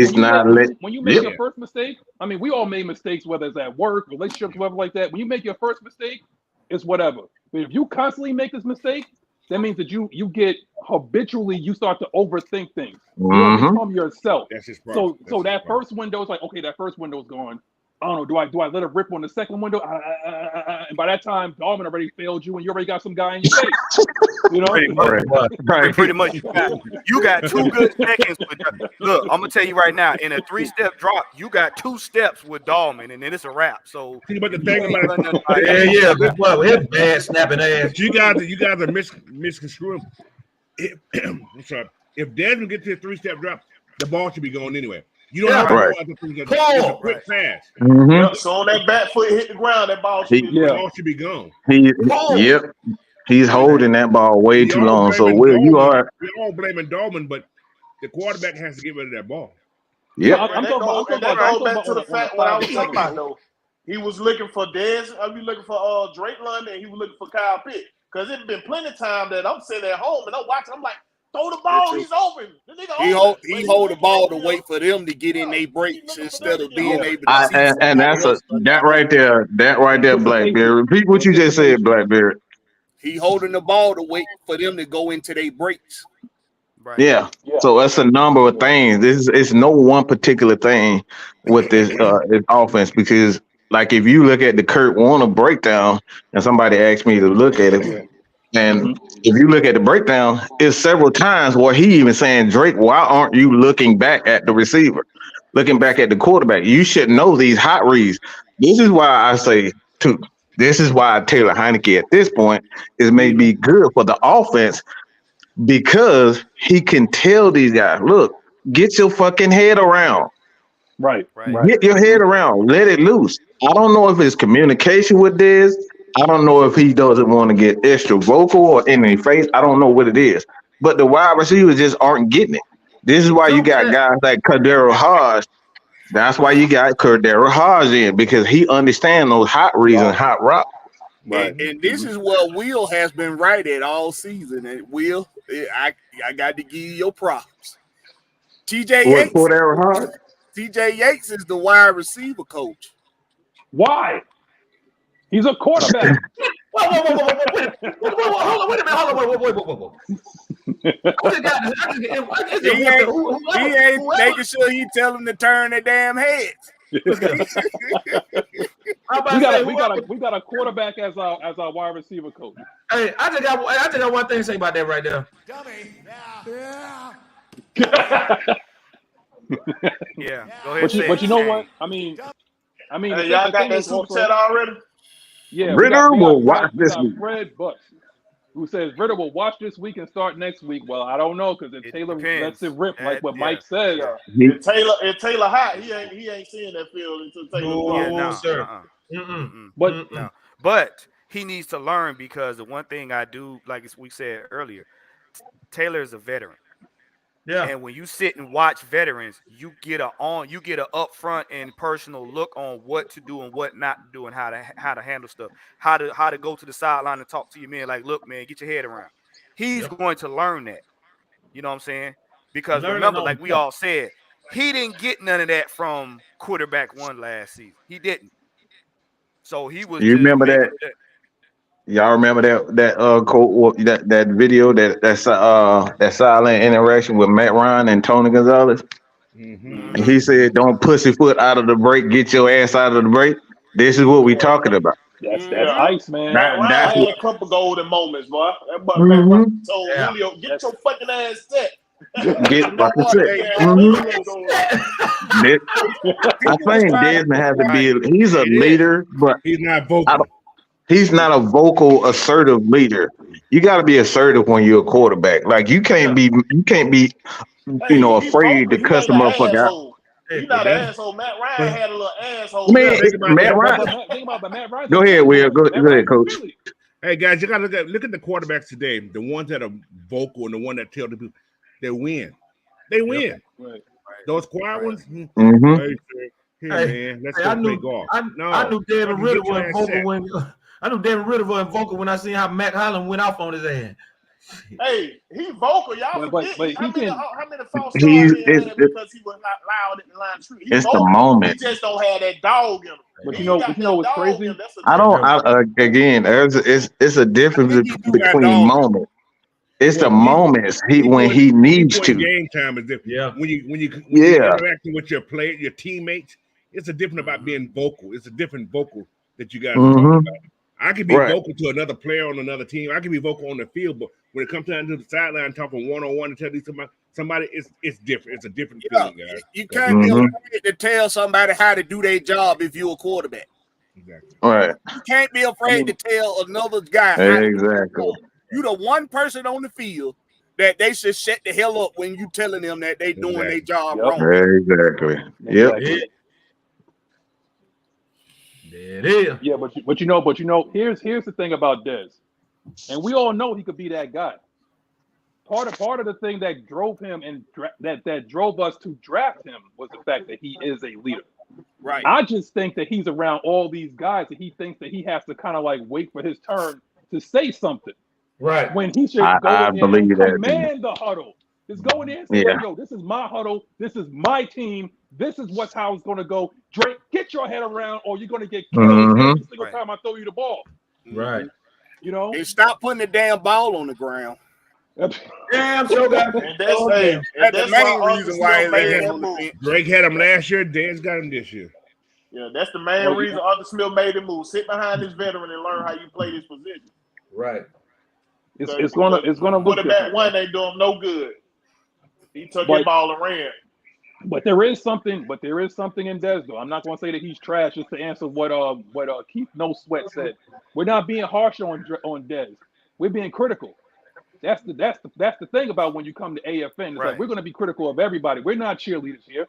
when you make your first mistake, I mean, we all made mistakes, whether it's at work, relationships, whatever like that. When you make your first mistake, it's whatever. But if you constantly make this mistake, that means that you get habitually, you start to overthink things. You don't become yourself. That's his problem. So that first window is like, okay, that first window is gone. I don't know. Do I let it rip on the second window? And by that time, Darwin already failed you, and you already got some guy in your face. You know, pretty much. You got 2 good seconds. Look, I'm gonna tell you right now. In a 3-step drop, you got 2 steps with Dahlman, and then it's a wrap. So, but the thing about good boy, with bad snapping ass. You guys are misconstruing. I'm sorry. If Desmond gets to a 3-step drop, the ball should be going anyway. You don't have to go out the 3-step drop. It's a quick pass. So on that back foot hit the ground, that ball should be gone. He's holding that ball way too long. So Will, we're all blaming Dahlman, but the quarterback has to get rid of that ball. Yeah, I'm talking back to the fact what I was talking about though. He was looking for looking for Drake London, and he was looking for Kyle Pitts. Because it's been plenty of time that I'm sitting at home and I'm watching. I'm like, throw the ball. He's open. The nigga he hold the ball to wait for them to get in their breaks instead of being able to see. And that right there, Blackberry. Repeat what you just said, Blackberry. He holding the ball to wait for them to go into their breaks. Right. Yeah. So that's a number of things. It's no one particular thing with this offense because, like, if you look at the Kurt Warner breakdown, and somebody asked me to look at it, and if you look at the breakdown, it's several times where he even saying, Drake, why aren't you looking back at the receiver, looking back at the quarterback? You should know these hot reads. This is why I say, too. This is why Taylor Heinecke at this point is maybe good for the offense because he can tell these guys, look, get your fucking head around. Right. Get your head around. Let it loose. I don't know if it's communication with this. I don't know if he doesn't want to get extra vocal or in their face. I don't know what it is. But the wide receivers just aren't getting it. This is why you got guys like Cordero Hodge. That's why you got Cordero Hodge in, because he understands those hot reads and hot rock. Right. And this is what Will has been right at all season. And Will, I got to give you your props. TJ Yates is the wide receiver coach. Why? He's a quarterback. Wait a minute. He ain't making sure he tell him to turn their damn heads. We got a quarterback as our wide receiver coach. Hey, I just got one thing to say about that right there. Dummy. Yeah. Yeah, go ahead. But you know Shane. what? I mean, Hey, y'all got that is super also, chat already? yeah, Ritter we will got watch we this got week. Fred Butts, who says Ritter will watch this week and start next week. Well, I don't know, because if It Taylor depends. lets it rip, like what Mike says, Yeah. He- If Taylor hot, he ain't seeing that field until Taylor No, drop. Yeah, no, sir. but no. But he needs to learn, because the one thing I do, like we said earlier, Taylor is a veteran. Yeah. And when you sit and watch veterans, you get a upfront and personal look on what to do and what not to do, and how to handle stuff, how to go to the sideline and talk to your men. Like, look, man, get your head around. He's going to learn that. You know what I'm saying? Because Learning remember, on like we the all said, he didn't get none of that from quarterback one last season. He didn't. So he was You just remember making. that? Y'all remember that video that silent interaction with Matt Ryan and Tony Gonzalez? Mm-hmm. And he said, "Don't pussyfoot out of the break. Get your ass out of the break." This is what we talking about. that's Yeah. ice, man. Matt Ryan That's had what. a couple golden moments, boy. That boy Matt Ryan Mhm. told Yeah. Julio, get That's- your fucking ass set. Get You know like I what? said. They This- I people was think trying to Desmond has to Right. be. He's a It is. leader, but He's not I vocal. don't, he's not a vocal, assertive leader. You got to be assertive when you're a quarterback. Like you can't be Hey, he afraid vocal. to He cuss ain't a an motherfucker out. asshole. He not an asshole. Matt Ryan But had a little asshole. Man, think about Matt that. Ryan. Think about Matt Ryan's Go a ahead, pit Will. bull. Go ahead, Coach. Philly. Hey guys, you gotta look at the quarterbacks today. The ones that are vocal and the one that tell the people they win. They win. Right. Those quiet Right. ones. Mm-hmm. Hey, man, let's I go play knew golf. I knew David fucking Ritter get your wasn't ass vocal set. when I knew David Ritter wasn't vocal when I seen how Matt Holland went off on his ass. Hey, he vocal. Y'all But forget he can. how many false starts He's he had because he was not loud in the line. He it's the vocal. moment. He just don't have that dog in him. But He you know got that what's dog crazy? in him. That's a I difference. don't. Again, it's a difference think he do got between dog. moments. It's the When moments when he needs people in to. game time is different. Yeah. When you Yeah. interacting with your your teammates, it's a different about being vocal. It's a different vocal that you guys are talking Mm-hmm. about. I can be Right. vocal to another player on another team. I can be vocal on the field, but when it comes down to the sideline talking one-on-one and telling somebody it's different. It's a different feeling, guys. You can't be Mhm. afraid to tell somebody how to do their job if you're a quarterback. Exactly. Right. You can't be afraid to tell another guy how to do their Exactly. job. You the one person on the field that they should shut the hell up when you telling them that they doing their job Yep. wrong. Exactly. Yep. Exactly. There it is. Yeah, but you know, here's the thing about Dez, and we all know he could be that guy. Part of the thing that drove him and that drove us to draft him was the fact that he is a leader. Right. I just think that he's around all these guys that he thinks that he has to kind of like wait for his turn to say something Right. when he should I go in there and believe that, too. command the huddle. Just go in there and say, Yeah. yo, this is my huddle. This is my team. This is how it's going to go. Drake, get your head around or you're going to get killed Mhm. every single time I throw you the ball. Right. You know? And stop putting the damn ball on the ground. Damn, sure got And that's That's the main why reason why Smith made they that on the move. bench. Drake had him last year. Dan's got him this year. Yeah, that's the main reason Arthur Smith made the move. Sit behind this veteran and learn how you play this position. Right. It's gonna look quarterback different. one ain't doing him no good. He took But- that ball and ran. But there is something in Dez though. I'm not going to say that he's trash. Just to answer what Keith No Sweat said. We're not being harsh on Dez. We're being critical. That's the thing about when you come to AFN. It's Right. like we're going to be critical of everybody. We're not cheerleaders here.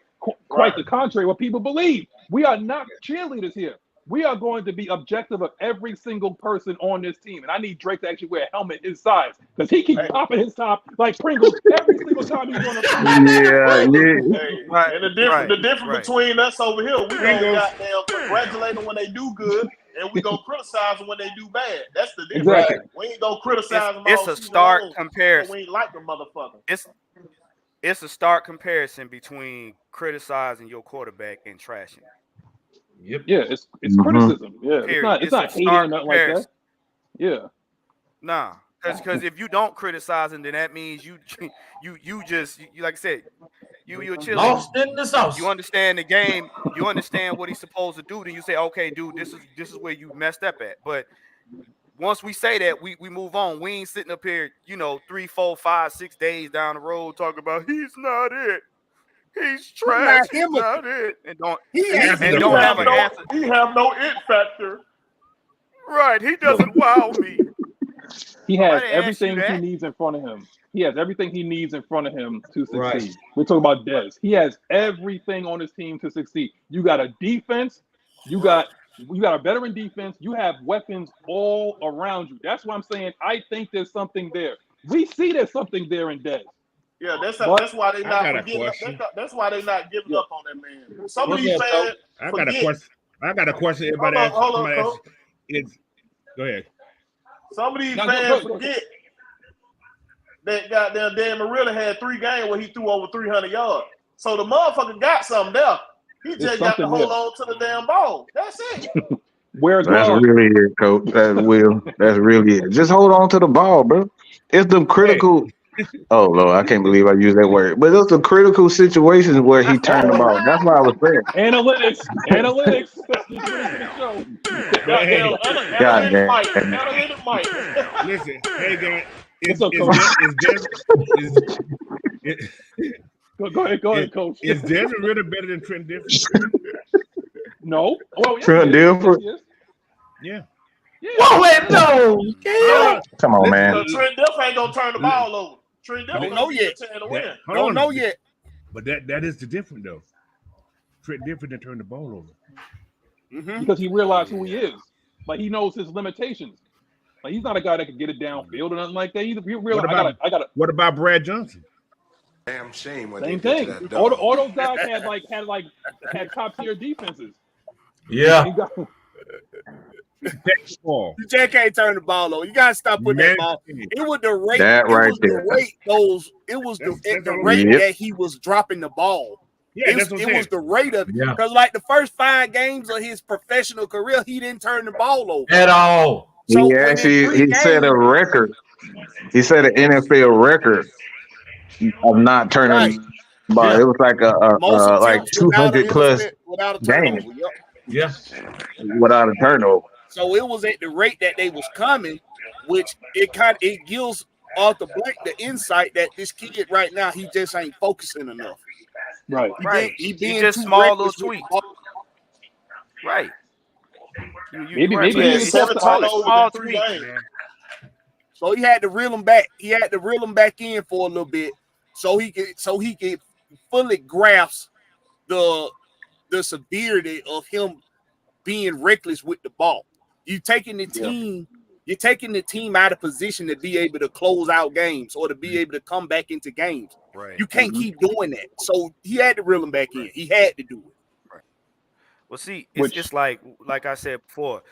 Quite the contrary, what people believe. We are not cheerleaders here. We are going to be objective of every single person on this team. And I need Drake to actually wear a helmet his size because he keeps popping his top like Pringles every single time he's on the field. Yeah. Hey, Right, and the difference right. between us over here, we gonna goddamn congratulate them when they do good, and we gonna criticize them when they do bad. That's the difference. Exactly. We ain't gonna criticize them. It's all a season stark long, comparison. so we ain't like them motherfuckers. It's a stark comparison between criticizing your quarterback and trashing. Yep. Yeah, it's Mhm. criticism. Yeah, Period. it's not a hating or stark nothing like that. comparison. Yeah. Nah, because if you don't criticize him, then that means you just like I said, you a cheerleader. Lost in the sauce. You understand the game. You understand what he's supposed to do. Then you say, okay, dude, this is where you messed up at. But once we say that, we move on. We ain't sitting up here, 3, 4, 5, 6 days down the road talking about he's not it. He's trash. Not him. He's not it. And don't He and has don't have an answer. He have no it factor. Right. He doesn't wow me. He has Nobody asked you everything he that. needs in front of him. He has everything he needs in front of him to succeed. Right. We're talking about Dez. He has everything on his team to succeed. You got a defense. You got a veteran defense. You have weapons all around you. That's why I'm saying I think there's something there. We see there's something there in Dez. Yeah, that's But- why they I not got a giving up. question. That's why they not giving up on that man. Some of What's these that, fans. I got a forget. question. I got a question. Everybody Hold on, asks. hold on, Somebody asks. Coach. It's, go ahead. Some of these Now, fans go. forget that goddamn Dan Marilla had 3 games where he threw over 300 yards. So the motherfucker got something there. He just got to something hold there. on to the damn ball. That's it. Where's That's God? really it, coach. That's really it. Just hold on to the ball, bro. It's the critical. Oh Lord, I can't believe I used that word. But it's the critical situations where he turned the ball. That's what I was saying. Analytics. Just ready for the show. Goddamn, God analytic damn. Mike. Analytic Mike. Listen, hey guys, What's up, Coach? Go ahead, Coach. Is Desmond Ritter better than Trent Difford? No. Well, yes, Trent he is. Dilfer? Yes, Yeah. he is. Whoa, wait, no. No, Come on, Listen, man. Trent Duff ain't gonna turn the ball over. Trent Duff Don't gonna know be yet. the 10 to win. hold Don't on. know yet. But that is the difference though. Trent Difford didn't turn the ball over. Mm-hmm. Because he realized who he is. Like he knows his limitations. Like he's not a guy that can get it downfield or nothing like that. He realized I got What about Brad Johnson? Damn shame when same they did thing. to that All dog. those guys had top tier defenses. Yeah. He got- Ball. You just can't turn the ball over. You gotta stop putting that ball. It was the rate. That it right was the there. rate. It was That's the all rate Yep. that he was dropping the ball. Yeah, that's what I'm It saying. was the rate of it. Yeah. Because like the first 5 games of his professional career, he didn't turn the ball over. At all. So He when in actually 3 he set a games, record. He set an NFL record of not turning right, the ball. Yeah. It was like most like attempts without 200 plus without a games turnover. Yep. Yeah. without a turnover. So it was at the rate that they was coming, which it gives Arthur Blank the insight that this kid right now, he just ain't focusing enough. right. Right. He It's being just too small little reckless with the tweaks. ball. Right. Maybe right. he Yeah, even seven talked about turnovers small in 3 tweaks, games. man. So he had to reel him back. He had to reel him back in for a little bit, so he could fully grasp the severity of him being reckless with the ball. You're taking the team out of position to be able to close out games or to be able to come back into games. Right. You can't keep doing that. So he had to reel him back in. He had to do it. Well, see, Which- it's like I said before,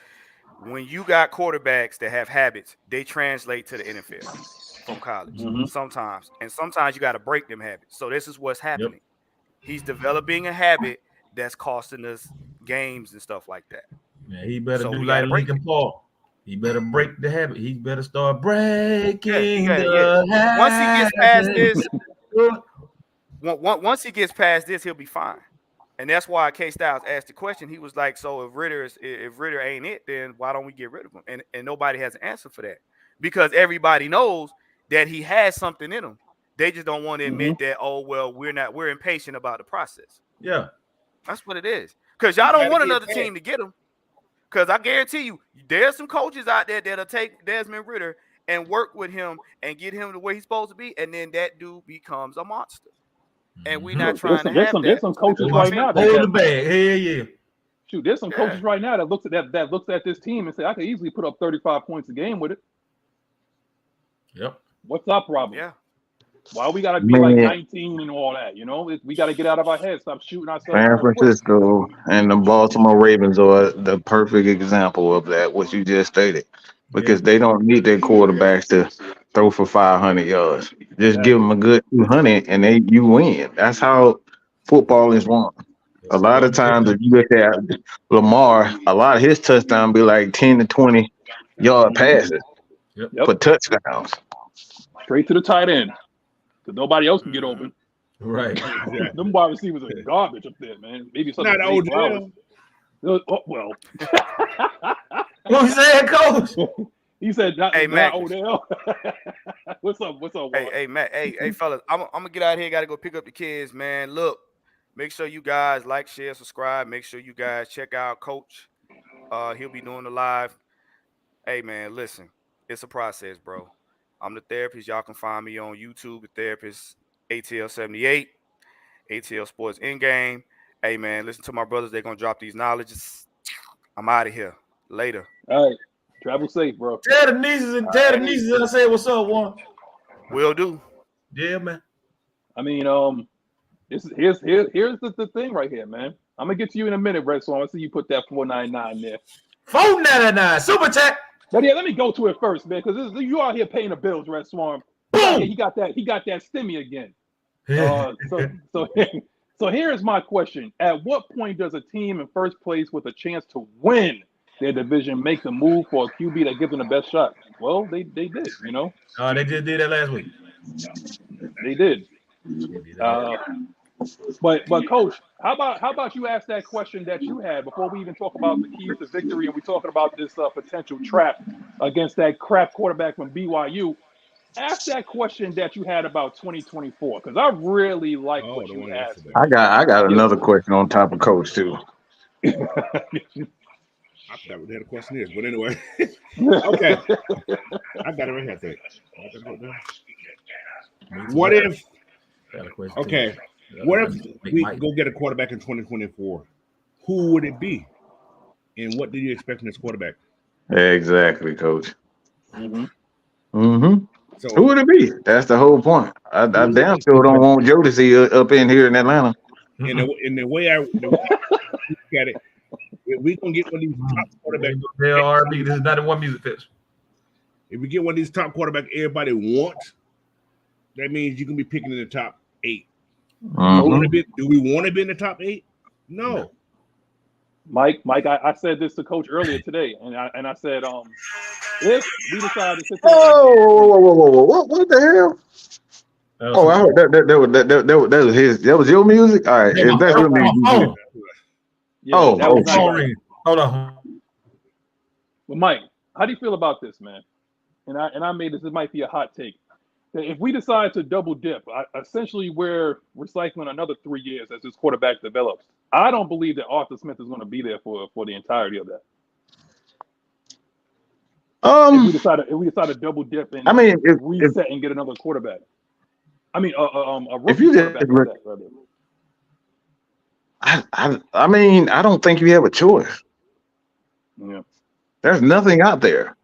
when you got quarterbacks that have habits, they translate to the NFL from college sometimes. And sometimes you got to break them habits. So this is what's happening. He's developing a habit that's costing us games and stuff like that. Yeah, he better So do we like gotta break Lincoln Paul. He better break the habit. He better start breaking Yeah. the habit. Once he gets past this, once he gets past this, he'll be fine. And that's why K Styles asked the question. He was like, "So if Ritter ain't it, then why don't we get rid of him?" And nobody has an answer for that because everybody knows that he has something in him. They just don't want to admit that. Oh well, we're impatient about the process. Yeah. That's what it is. Because y'all don't Gotta want get another back. team to get him. Because I guarantee you, there's some coaches out there that'll take Desmond Ritter and work with him and get him the way he's supposed to be, and then that dude becomes a monster. And we're not trying to have that. There's some coaches That's right what now I'm that Hold the bag. Hell yeah. shoot. There's some Yeah. coaches right now that looks at this team and say, I could easily put up 35 points a game with it. Yep. What's our problem? Yeah. Why we gotta be like Man. 19 and all that? You know, we gotta get out of our heads, stop shooting ourselves. San in the foot. Francisco and the Baltimore Ravens are the perfect example of that, what you just stated, because they don't need their quarterbacks to throw for 500 yards. Just give them a good 200 and you win. That's how football is won. A lot of times, if you look at Lamar, a lot of his touchdowns be like 10 to 20 yard passes Yep. Yep. for touchdowns. Straight to the tight end, because nobody else can get open. Right. Them wide receivers are garbage up there, man. Maybe something. Not Odell. Oh, well, What you saying, Coach? he said not, Hey, not Mac. Odell. What's up? What's up? Walt? Hey, Matt. Hey, fellas, I'm gonna get out here. Got to go pick up the kids, man. Look, Make sure you guys like, share, subscribe. Make sure you guys check out Coach. He'll be doing the live. Hey man, listen, it's a process, bro. I'm the therapist. Y'all can find me on YouTube, the therapist ATL78, ATL Sports In Game. Hey man, listen to my brothers. They're gonna drop these knowledges. I'm out of here. Later. All right. Travel safe, bro. Tell the nieces I said what's up, one. Will do. Yeah, man. I mean, here's the thing right here, man. I'm gonna get to you in a minute, Red Swan. I see you put that 499 there. 499 super chat. But yeah, let me go to it first, man, because you out here paying the bills, Red Swan. He got that stimmy again. So here's my question: at what point does a team in first place with a chance to win their division make the move for a QB that gives them the best shot? Well, they did, you know. They just did that last week. They did. But Coach, how about you ask that question that you had before we even talk about the keys to victory, and we're talking about this potential trap against that crap quarterback from BYU. Ask that question that you had about 2024, because I really like what you asked. I got another question on top of Coach too. I forgot what the hell the question is, but anyway. Okay. I got it right here. What if? Okay. What if we go get a quarterback in 2024? Who would it be? And what do you expect from this quarterback? Exactly, Coach. Mm-hmm. So, who would it be? That's the whole point. I damn sure don't want Jodeci up in here in Atlanta. In the way I look at it, if we gonna get one of these top quarterbacks, this is not a one music fest. If we get one of these top quarterbacks everybody wants, that means you can be picking in the top 8. Do we want to be in the top 8? No. Mike, I said this to Coach earlier today, and I said, if we decide to sit there, whoa, what the hell? I heard that was his. That was your music. All right, if that's your music. Hold on. Well, Mike, how do you feel about this, man? And I made this. It might be a hot take. If we decide to double dip, essentially we're recycling another 3 years as this quarterback develops. I don't believe that Arthur Smith is going to be there for the entirety of that. If we decide to double dip and reset and get another quarterback. I mean, a rookie quarterback. I don't think you have a choice. Yeah. There's nothing out there.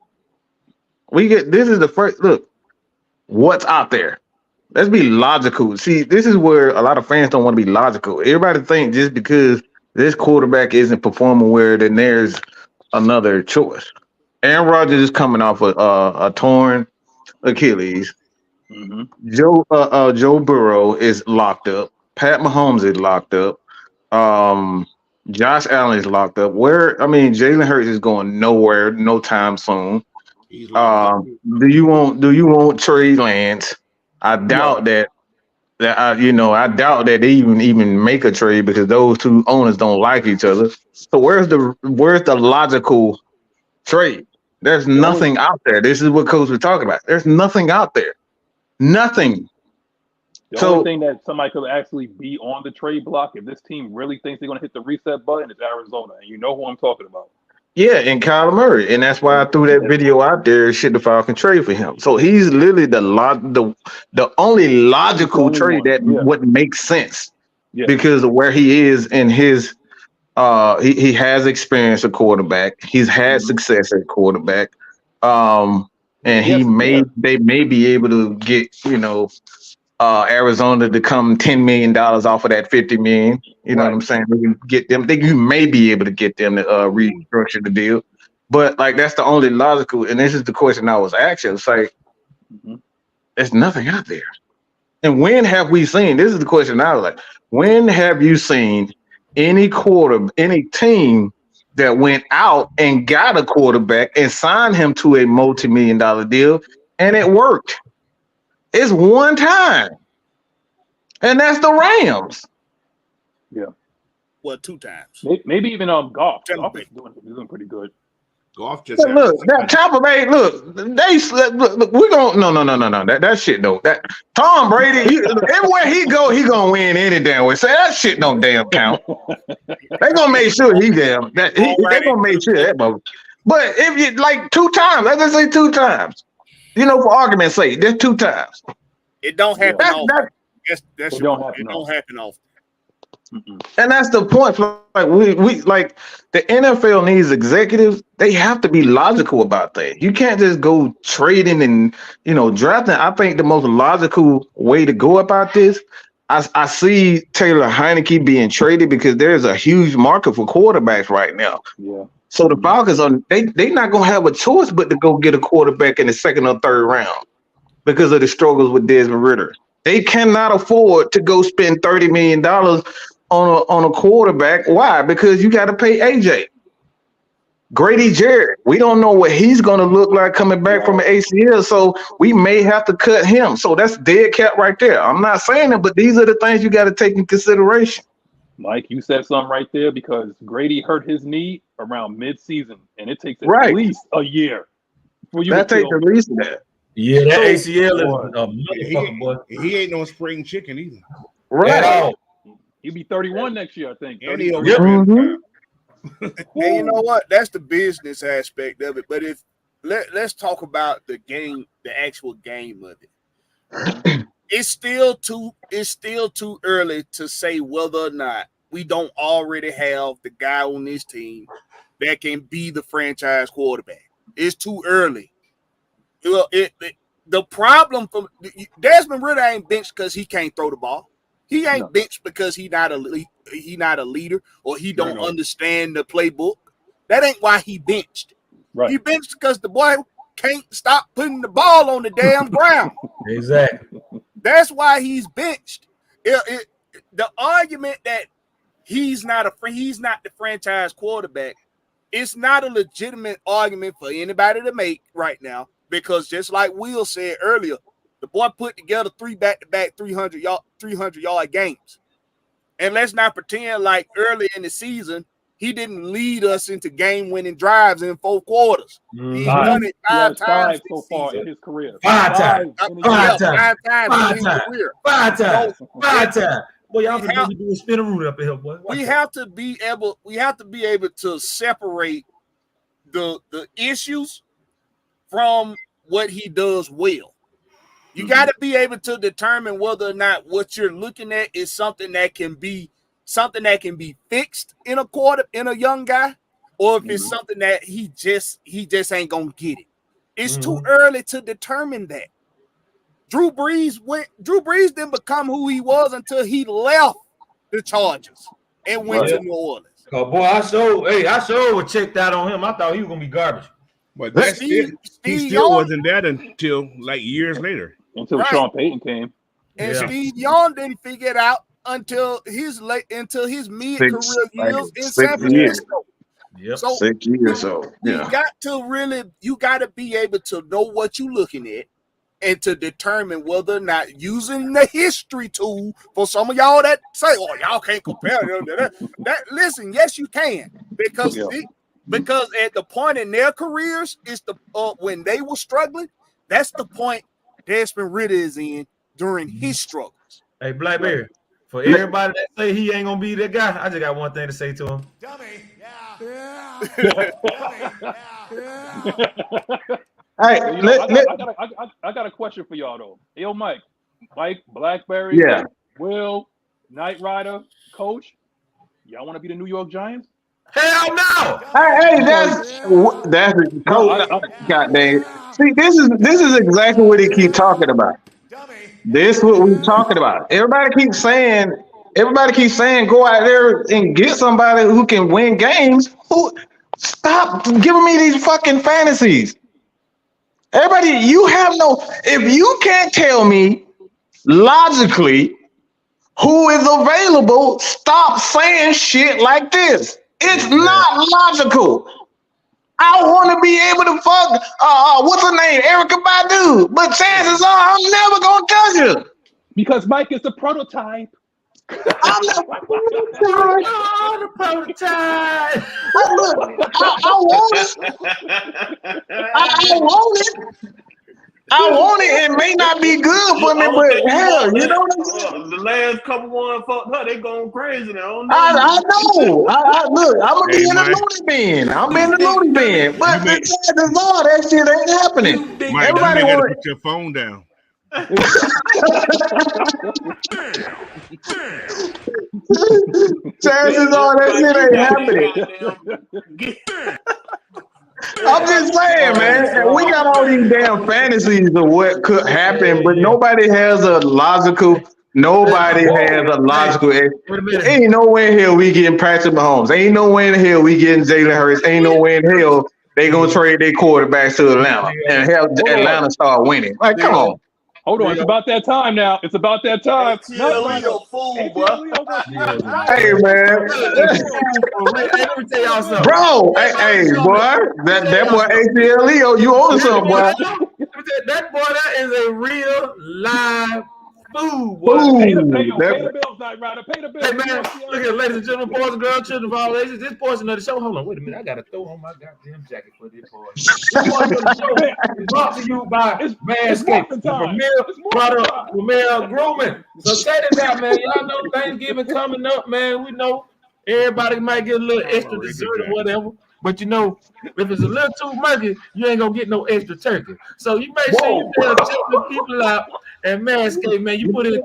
This is the first look. What's out there? Let's be logical. See, this is where a lot of fans don't want to be logical. Everybody think just because this quarterback isn't performing well, then there's another choice. Aaron Rodgers is coming off a torn Achilles. Mm-hmm. Joe Burrow is locked up. Pat Mahomes is locked up. Josh Allen is locked up. Jalen Hurts is going nowhere no time soon. Do you want Trey Lance? I doubt that. I doubt that they even make a trade because those two owners don't like each other. So where's the logical trade? There's nothing out there. This is what Coach was talking about. There's nothing out there. Nothing. The only thing that somebody could actually be on the trade block, if this team really thinks they're going to hit the reset button, is Arizona, and you know who I'm talking about. Yeah, and Kyler Murray, and that's why I threw that video out there. Should the Falcons trade for him? So he's literally the only logical trade that would make sense because of where he is in his. He has experience at quarterback. He's had success at quarterback, and they may be able to get Arizona to come $10 million off of that $50 million. You know what I'm saying? We can get them. You may be able to get them to restructure the deal, but that's the only logical. And this is the question I was asking. It's like there's nothing out there. And when have we seen? This is the question I was like. When have you seen any team that went out and got a quarterback and signed him to a multi-million-dollar deal and it worked? It's one time, and that's the Rams. Yeah. Well, 2 times. Maybe even Goff. Goff is doing pretty good. Golf just Look, that Tampa Bay, look, look, we're going no. That shit don't. That Tom Brady, everywhere he gonna win any damn way. Say that shit don't damn count. They gonna make sure they gonna make sure that. But if you like 2 times, let's just say 2 times. For argument's sake, there's 2 times. It don't happen often. It don't happen often. And that's the point. Like we like the NFL needs executives. They have to be logical about that. You can't just go trading and drafting. I think the most logical way to go about this. I see Taylor Heinecke being traded because there's a huge market for quarterbacks right now. Yeah. So the Falcons they not gonna have a choice but to go get a quarterback in the 2nd or 3rd round because of the struggles with Desmond Ridder. They cannot afford to go spend $30 million on a quarterback. Why? Because you got to pay AJ. Grady Jarrett, we don't know what he's going to look like coming back from an ACL, so we may have to cut him. So that's dead cap right there. I'm not saying it, but these are the things you got to take in consideration. Mike, you said something right there because Grady hurt his knee around mid-season, and it takes at least a year for you. That takes at least that. Yeah, that ACL is a motherfucker, boy. He ain't no spring chicken either. Right. He'll be 31 next year, I think. And And you know what? That's the business aspect of it. But let's talk about the game, the actual game of it. It's still too early to say whether or not we don't already have the guy on this team that can be the franchise quarterback. It's too early. Well, the problem from Desmond Ridder ain't benched because he can't throw the ball. He ain't benched because he not a leader or he don't understand the playbook. That ain't why he benched. Right. He benched because the boy can't stop putting the ball on the damn ground. Exactly. That's why he's benched. The argument that he's not the franchise quarterback, it's not a legitimate argument for anybody to make right now because just like Will said earlier, the boy put together 3 back-to-back 300-yard games. And let's not pretend like early in the season, he didn't lead us into game-winning drives in 4 quarters. He's done it 5 times so far in his career. 5 times. 5 times in his career. 5 times. 5 times. Boy, y'all gonna do a spin a root up in here, boy. We have to be able to separate the issues from what he does well. You got to be able to determine whether or not what you're looking at is something that can be fixed in a young guy, or if it's something that he just ain't gonna get it. It's too early to determine that. Drew Brees didn't become who he was until he left the Chargers and went to New Orleans. Oh boy, I sure was checked out on him. I thought he was gonna be garbage. But he still wasn't that until like years later. Until Sean Payton came. And Steve Young didn't figure it out until his mid-career years in San Francisco. Yep. So 6 years old. Yeah. You got to be able to know what you're looking at and to determine whether or not using the history tool for some of y'all that say, "Oh, y'all can't compare that." Listen, yes, you can because at the point in their careers is when they were struggling. That's the point Desmond Ridder is in during his struggles. Hey, Blackberry, for everybody that say he ain't gonna be that guy, I just got one thing to say to him. Dummy. Hey, I got a question for y'all though. Yo, Mike, Blackberry, Will, Knight Rider, Coach, y'all want to be the New York Giants? Hell no! Hey, that's Coach. Goddamn. See, this is exactly what he keep talking about. This is what we're talking about. Everybody keeps saying, go out there and get somebody who can win games. Stop giving me these fucking fantasies. Everybody, if you can't tell me logically who is available, stop saying shit like this. It's not logical. I want to be able to fuck, what's her name, Erica Badu, but chances are I'm never going to touch her. Because Mike is the prototype. I'm not Oh, the prototype. Look, I want it. I want it. I want it. It may not be good for me, but hell, you know what I'm saying? The last couple ones fucked her. They going crazy now. I know. Look, I'm gonna be in the loony bin. I'm in the loony bin. But the law, that shit ain't happening. Mike, Everybody you gotta want put your phone down. chances are that shit ain't happening. I'm just saying, man. We got all these damn fantasies of what could happen, but nobody has a logical. Ain't nowhere in hell we getting Patrick Mahomes. Ain't nowhere in hell we getting Jalen Hurts. Ain't nowhere in hell they gonna trade their quarterbacks to Atlanta and have Atlanta start winning. Like, come on. Hold on, it's about that time now. It's about that time. Leo fool, bro. Hey, man. Let me tell y'all something. Bro, hey, boy. That boy ATL Leo, you own something, boy. That boy, that is a real live fool, boy. Pay the bills, Night Rider. Pay the bills. Hey, man, look at ladies and gentlemen, boys and girls, children of all ages. This portion of the show, hold on, wait a minute. I got to throw on my goddamn jacket for this boy. This portion of the show is brought to you by Manscaped, the premier product, premier grooming. So say this out, man. Y'all know Thanksgiving coming up, man. We know everybody might get a little extra dessert or whatever. But you know, if it's a little too murky, you ain't gonna get no extra turkey. So you make sure you tell check the people out and Manscaped, man. You put in the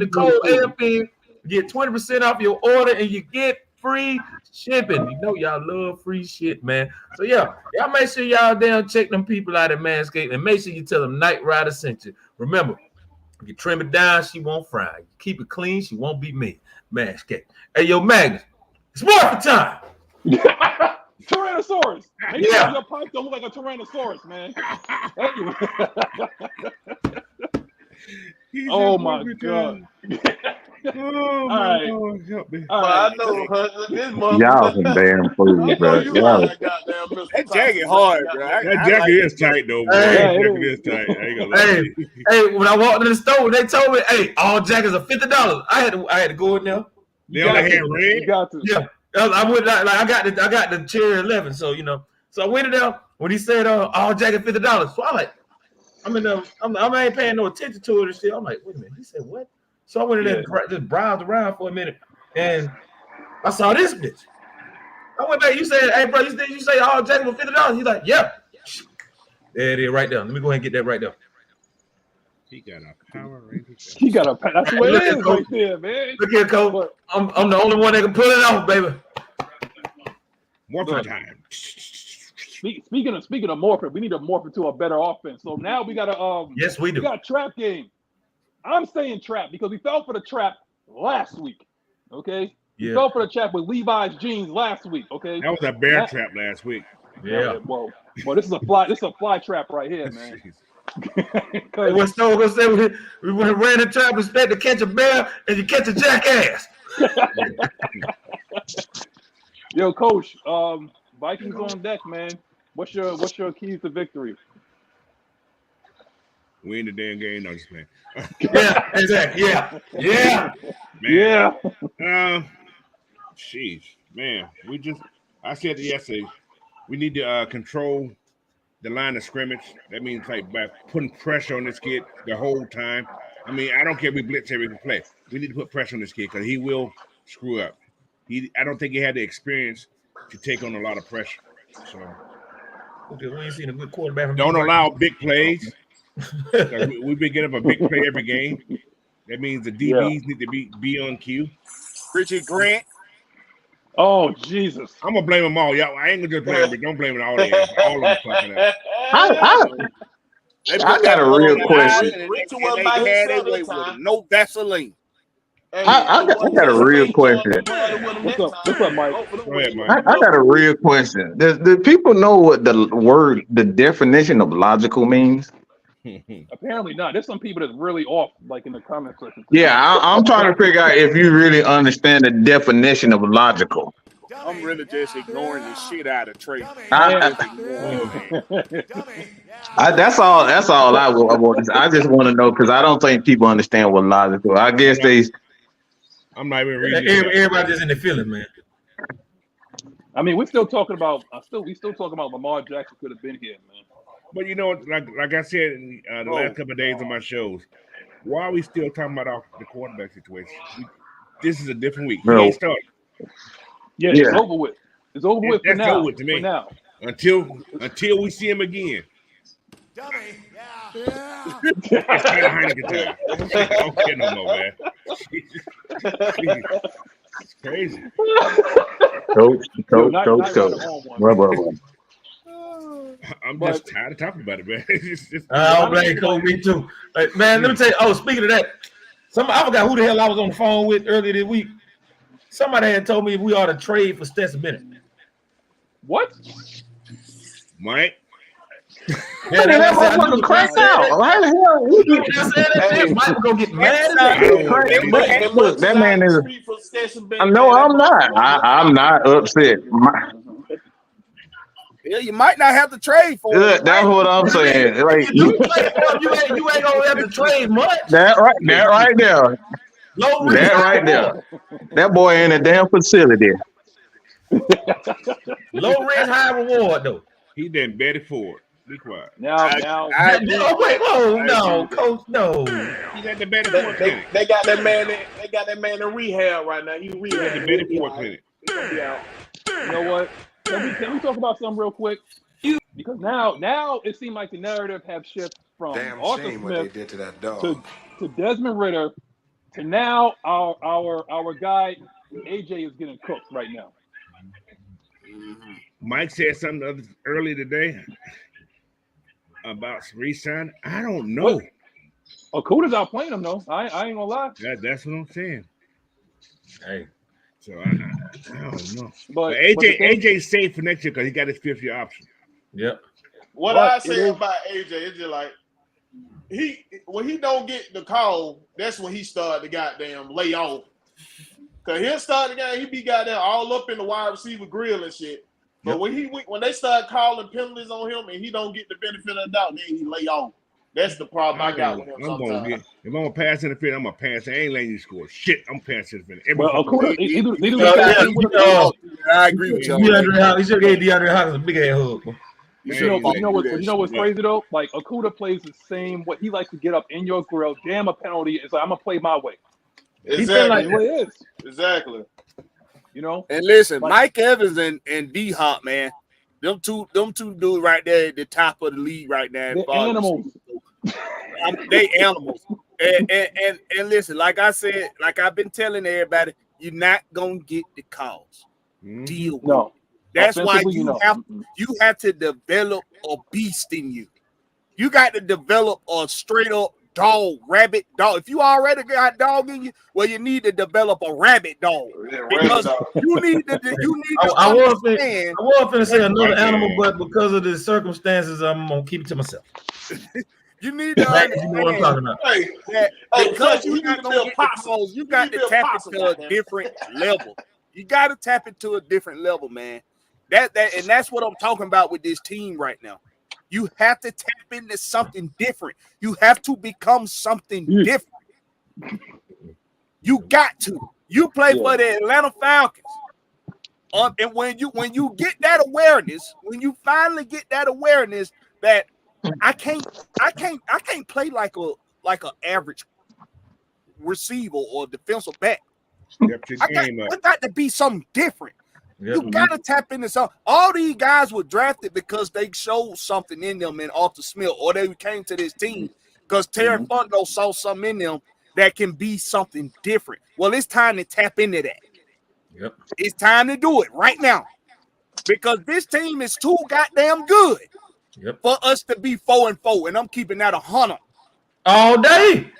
code AFN, get 20% off your order, and you get free shipping. You know y'all love free shit, man. So yeah, y'all make sure y'all down check them people out at Manscaped, and make sure you tell them Night Rider sent you. Remember, if you trim it down, she won't fry. Keep it clean, she won't be mean. Manscaped. Hey, yo, Magnus, it's morphin' time. Tyrannosaurus. Make sure your pipe don't look like a Tyrannosaurus, man. Oh my God. Oh my God, help me. I know this motherfucker. Y'all some damn fools, bro. That jacket hard, bro. That jacket is tight, though, bro. That jacket is tight. I ain't gonna lie. Hey, when I walked in the store, they told me, "Hey, all jackets are $50." I had to go in there. They only had red. You got to. Yeah. I went like I got the cherry 11, so you know. So I went in there when he said all jacket $50. So I like, I ain't paying no attention to it and shit. I'm like, wait a minute. He said what? So I went in there and just browsed around for a minute, and I saw this bitch. I went back. You said, hey bro, you say all jacket for $50? He's like, yeah. There it is, right there. Let me go ahead and get that right there. He got a Power Ranger. He got a. That's what it is right there, man. Look here, Cole. I'm the only one that can pull it off, baby. Morphin' time. Speaking of morphin', we need to morph into a better offense. So now we got a yes, we do. We got a trap game. I'm saying trap because we fell for the trap last week. Okay, we fell for the trap with Levi's jeans last week. Okay, that was a bear trap last week. Yeah. Well, this is a fly trap right here, man. What Stone gonna say? We ran the trap, expect to catch a bear, and you catch a jackass. Yo, Coach, Vikings on deck, man. What's your keys to victory? We in the damn game, no, just man. Yeah, exactly. Yeah. Man. Yeah. Sheesh, man. I said it yesterday. We need to control the line of scrimmage. That means like by putting pressure on this kid the whole time. I mean, I don't care if we blitz every play. We need to put pressure on this kid because he will screw up. I don't think he had the experience to take on a lot of pressure. So we ain't seen a good quarterback. Don't allow big plays. We've been getting up a big play every game. That means the DBs need to be on cue. Richard Grant. Oh Jesus! I'm gonna blame them all. Y'all, I ain't gonna just blame them, but don't blame it all. All of them fucking up. I got a real question. No Vaseline. I got a real question. What's up, Mike? Go ahead, Mike. I got a real question. Do people know what the definition of logical means? Apparently not. There's some people that's really off, like in the comment section. Yeah, I'm trying to figure out if you really understand the definition of logical. I'm really just ignoring the shit out of Trey. That's all I want. I just want to know because I don't think people understand what logical. I guess I'm not even reading. Everybody just in the feeling, man. I mean, we're still talking about. We still talking about Lamar Jackson could have been here, man. But you know, like I said in the last couple of days on my shows, why are we still talking about the quarterback situation? This is a different week. He ain't starting. Yeah, it's over with. It's over with for That's now. over with to me. For now. Until we see him again. Dummy. Yeah. It's kind of Heineke time. I don't care no more, man. It's crazy. Coach. I'm just tired of talking about it, man. I don't blame Coach. Me too. Like, man, let me tell you. Oh, speaking of that, I forgot who the hell I was on the phone with earlier this week. Somebody had told me we ought to trade for Stetson Bennett. What? Mike? Yeah, that motherfucker cracked out. Why the hell? Mike was gonna get mad. Look, that man is. No, I'm not. I'm not upset. Yeah, you might not have to trade for Good. That's what I'm saying. Like you ain't gonna have to trade much. That right there. That right there. That boy in a damn facility. Low risk, high reward though. He done betted for it. Be quiet. Now. Coach, no. He got the betting for it. They got that man. They got that man in rehab right now. He rehab. The betting for it clinic. You know what? Can we talk about something real quick? Because now it seems like the narrative have shifted from Damn Arthur shame what Smith they did to that dog. to Desmond Ritter to now our guy AJ is getting cooked right now. Mike said something earlier today about re-sign. I don't know. Okuda's out playing him though. I ain't gonna lie. That's what I'm saying. Hey. So I don't know. But AJ's safe for next year because he got his 5th-year option. Yep. What I say about AJ is just like when he don't get the call, that's when he start to goddamn lay off. Cause he'll start the game, he be goddamn all up in the wide receiver grill and shit. But when they start calling penalties on him and he don't get the benefit of the doubt, then he lay off. That's the problem I got with him sometimes. If I'm gonna pass interference, I'm gonna pass. I ain't letting you score shit. I'm passing interference. I agree with you. He should have gave DeAndre Hopkins a big ass hug. You know what's crazy though? Like Okuda plays the same. What he likes to get up in your grill, jam a penalty. It's like I'm gonna play my way. Exactly. Like what it is. Exactly. You know. And listen, Mike Evans and D Hop, man, them two dudes right there at the top of the league right now. They're animals. They animals. And listen, like I said, like I've been telling everybody, you're not gonna get the calls. Deal with it. That's why you have to develop a beast in you. You got to develop a straight up rabid dog. If you already got dog in you, well, you need to develop a rabbit dog because you need to. I was going to say another animal, but because of the circumstances, I'm gonna keep it to myself. You need to understand you know what I'm talking about. Because you're not gonna get the calls, you got to tap into a different level. You got to tap into a different level, man. And that's what I'm talking about with this team right now. You have to tap into something different. You have to become something different. You got to. You play for the Atlanta Falcons. And when you get that awareness, when you finally get that awareness that I can't play like a average receiver or defensive back. I got to be something different. Yep. You got to tap into something. All these guys were drafted because they showed something in them in Arthur Smith, or they came to this team because Terry Fondo saw something in them that can be something different. Well, it's time to tap into that. Yep. It's time to do it right now because this team is too goddamn good for us to be 4-4, and I'm keeping that 100 all day.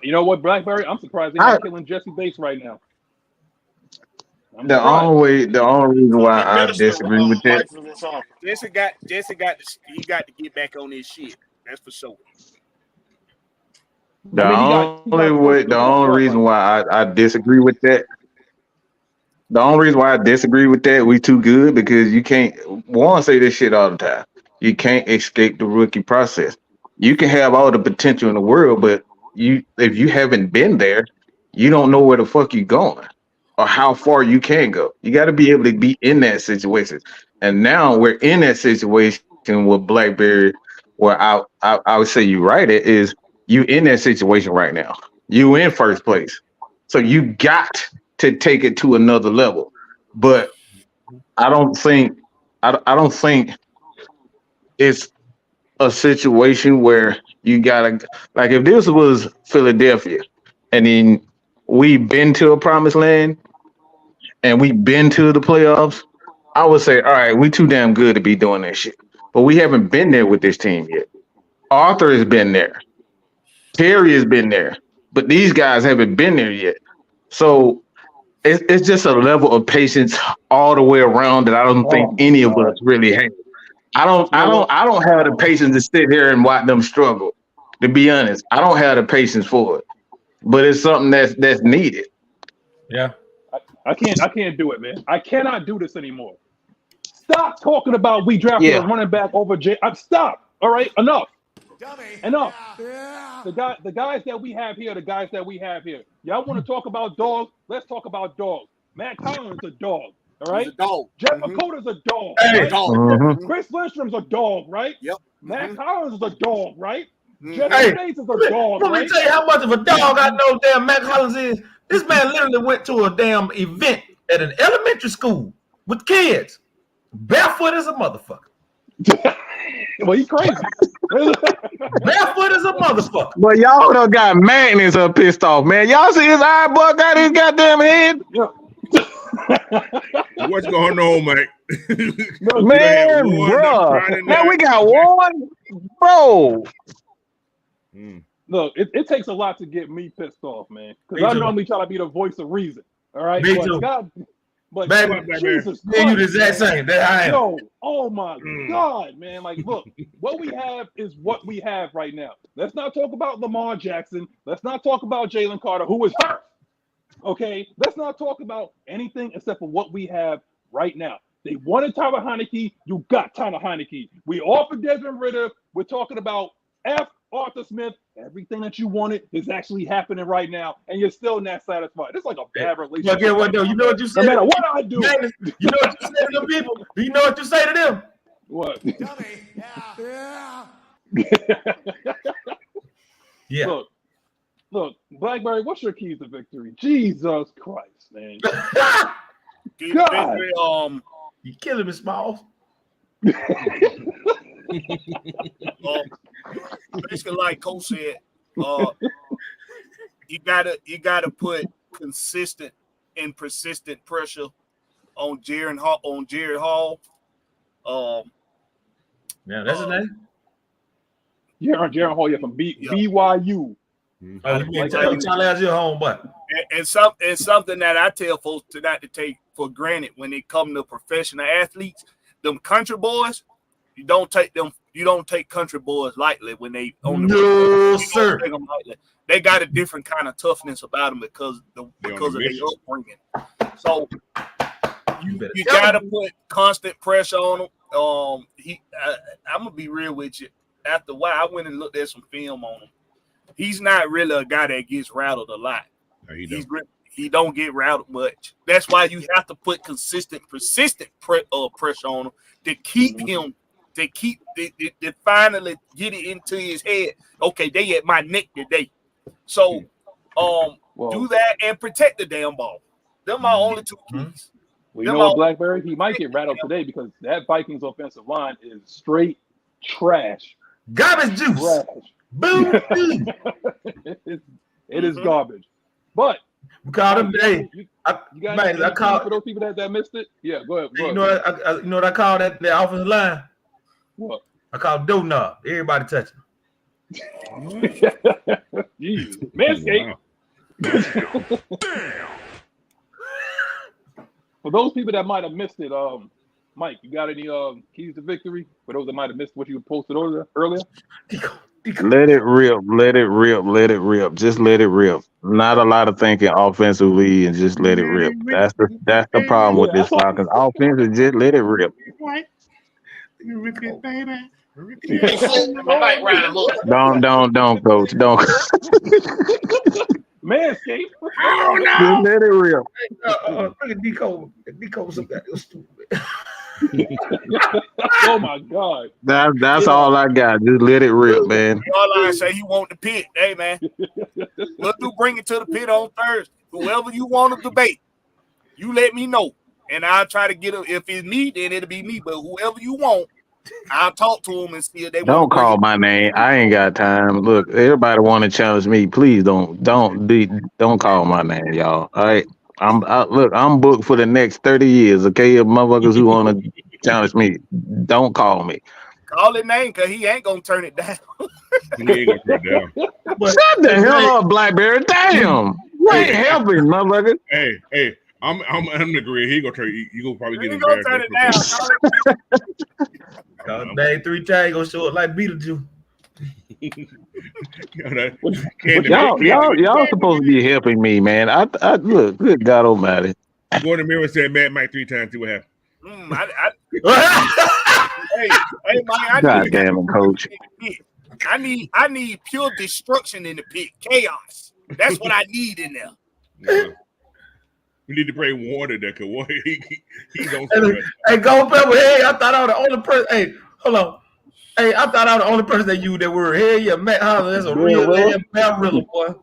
You know what, Blackberry? I'm surprised they're not killing Jesse Bates right now. The only reason why I disagree with that. Jesse got to get back on his shit. That's for sure. The only reason why I disagree with that. The only reason why I disagree with that, we too good because you can't. Warren say this shit all the time. You can't escape the rookie process. You can have all the potential in the world, but if you haven't been there, you don't know where the fuck you going or how far you can go. You got to be able to be in that situation. And now we're in that situation with BlackBerry, where I would say you right. It is you in that situation right now. You in first place, so you got to take it to another level. But I don't think I don't think it's a situation where you gotta, like, if this was Philadelphia and then we've been to a promised land and we've been to the playoffs, I would say, all right, we too damn good to be doing that shit. But we haven't been there with this team yet. Arthur has been there. Terry has been there. But these guys haven't been there yet. So it's just a level of patience all the way around that I don't think any of us really have. I don't have the patience to sit here and watch them struggle. To be honest, I don't have the patience for it. But it's something that's needed. Yeah. I can't do it, man. I cannot do this anymore. Stop talking about we drafted a running back over Jay. Stop. All right, enough. Enough. Yeah. The guys that we have here, Y'all want to talk about dogs? Let's talk about dogs. Matt Collins is a dog. All right. He's a dog. Jeff McCoda's a dog. Hey, right? dog. Mhm. Chris Lindstrom's a dog, right? Yep. Matt Collins is a dog, right? Mhm. Jeff Hey, States is a dog, Let me right? tell you how much of a dog I know damn Matt Collins is. This man literally went to a damn event at an elementary school with kids. Barefoot as a motherfucker. Well, he's crazy. Barefoot as a motherfucker. But y'all done got Magnus up pissed off, man. Y'all see his eye bug got his goddamn head? What's going on, Mike? Man, bruh. Now we got one, bro. Look, it takes a lot to get me pissed off, man. Because Me I too. normally try to be the voice of reason. All right. Me but too. God, but Baby, Jesus Yeah, you the Christ, exact same. That I am. Yo, oh my God, man. Like, look, what we have is what we have right now. Let's not talk about Lamar Jackson. Let's not talk about Jalen Carter, who is hurt. Okay? Let's not talk about anything except for what we have right now. They wanted Tyler Heinecke. You got Tyler Heinecke. We offered Desmond Ritter. We're talking about Arthur Smith. Everything that you wanted is actually happening right now, and you're still not satisfied. It's like a bad relationship. But get what though? You know what you No said? matter what I do. Man, you know what you say to them people? Do you know what you say to them? What? Dummy. Yeah. Yeah. Look, Blackberry, what's your keys to victory? Jesus Christ, man. Keep God. victory, You killing me, Smalls. basically, like Coach said, you gotta put consistent and persistent pressure on Jared Hall. Yeah, that's his name. Jaron Hoyer from BYU. Oh, you mean tell your homeboy. And something that I tell folks to not to take for granted when they come to professional athletes, them country boys, you don't take country boys lightly when they on the No, sir. take them lightly. They got a different kind of toughness about them because of their upbringing. So you gotta put constant pressure on him. I'm gonna be real with you. After a while, I went and looked at some film on him. He's not really a guy that gets rattled a lot. No, He don't get rattled much. That's why you have to put consistent, persistent pressure on him to keep him, to finally get it into his head. Okay, they at my neck today. So do that and protect the damn ball. Them are only two keys. Well, you know what, Blackberry? He might get rattled today because that Vikings offensive line is straight trash. Garbage juice. Trash. Boom. It is garbage. But We called him. Hey, you got any for those people that missed it? Yeah, go ahead. You know what I call that the offensive line? What? I call it dough knob. Everybody touching. Jeez. Manscaped. For those people that might have missed it, Mike, you got any keys to victory? For those that might have missed what you posted earlier? Let it rip. Let it rip. Let it rip. Just let it rip. Not a lot of thinking offensively, and just let it rip. That's the problem with this Falcons offense. Is just let it rip. Don't, coach. Don't. Manscaped. Oh Just no! let it rip. Look at Deco some goddamn stupid. Oh my God. That's all I got. Just let it rip, man. All I say, he want the pit. Hey, man. We'll bring it to the pit on Thursday. Whoever you want to debate, you let me know. And I'll try to get him. If it's me, then it'll be me. But whoever you want, I'll talk to them and see if they want Don't to call my name. I ain't got time. Look, everybody want to challenge me. Please don't call my name, y'all. All right. I'm booked for the next 30 years. Okay, if motherfuckers who want to challenge me, don't call me. Call his name because he ain't gonna turn it down. He ain't gonna turn it down. Shut the hell up, Blackberry. Damn. You ain't helping, motherfucker. Hey, I'm agreeing. He gonna turn. You gonna probably get He gonna turn it down. Dang, 3 times gonna show up like Beetlejuice. Y'all supposed to be helping me, man. I look, good God Almighty. Go in the mirror and say Mad Mike 3 times. See what happens. Hey, man, God damn it, coach. I need pure destruction in the pit, chaos. That's what I need in there. Yeah. We need to pray water that could water. He don't. Hey, Gold Pepper. Hey, I thought I was the only person. Hey, hold on. Hey, I thought I was the only person that used that word. Hey, yeah, Matt Holler. That's a real Barilla, boy.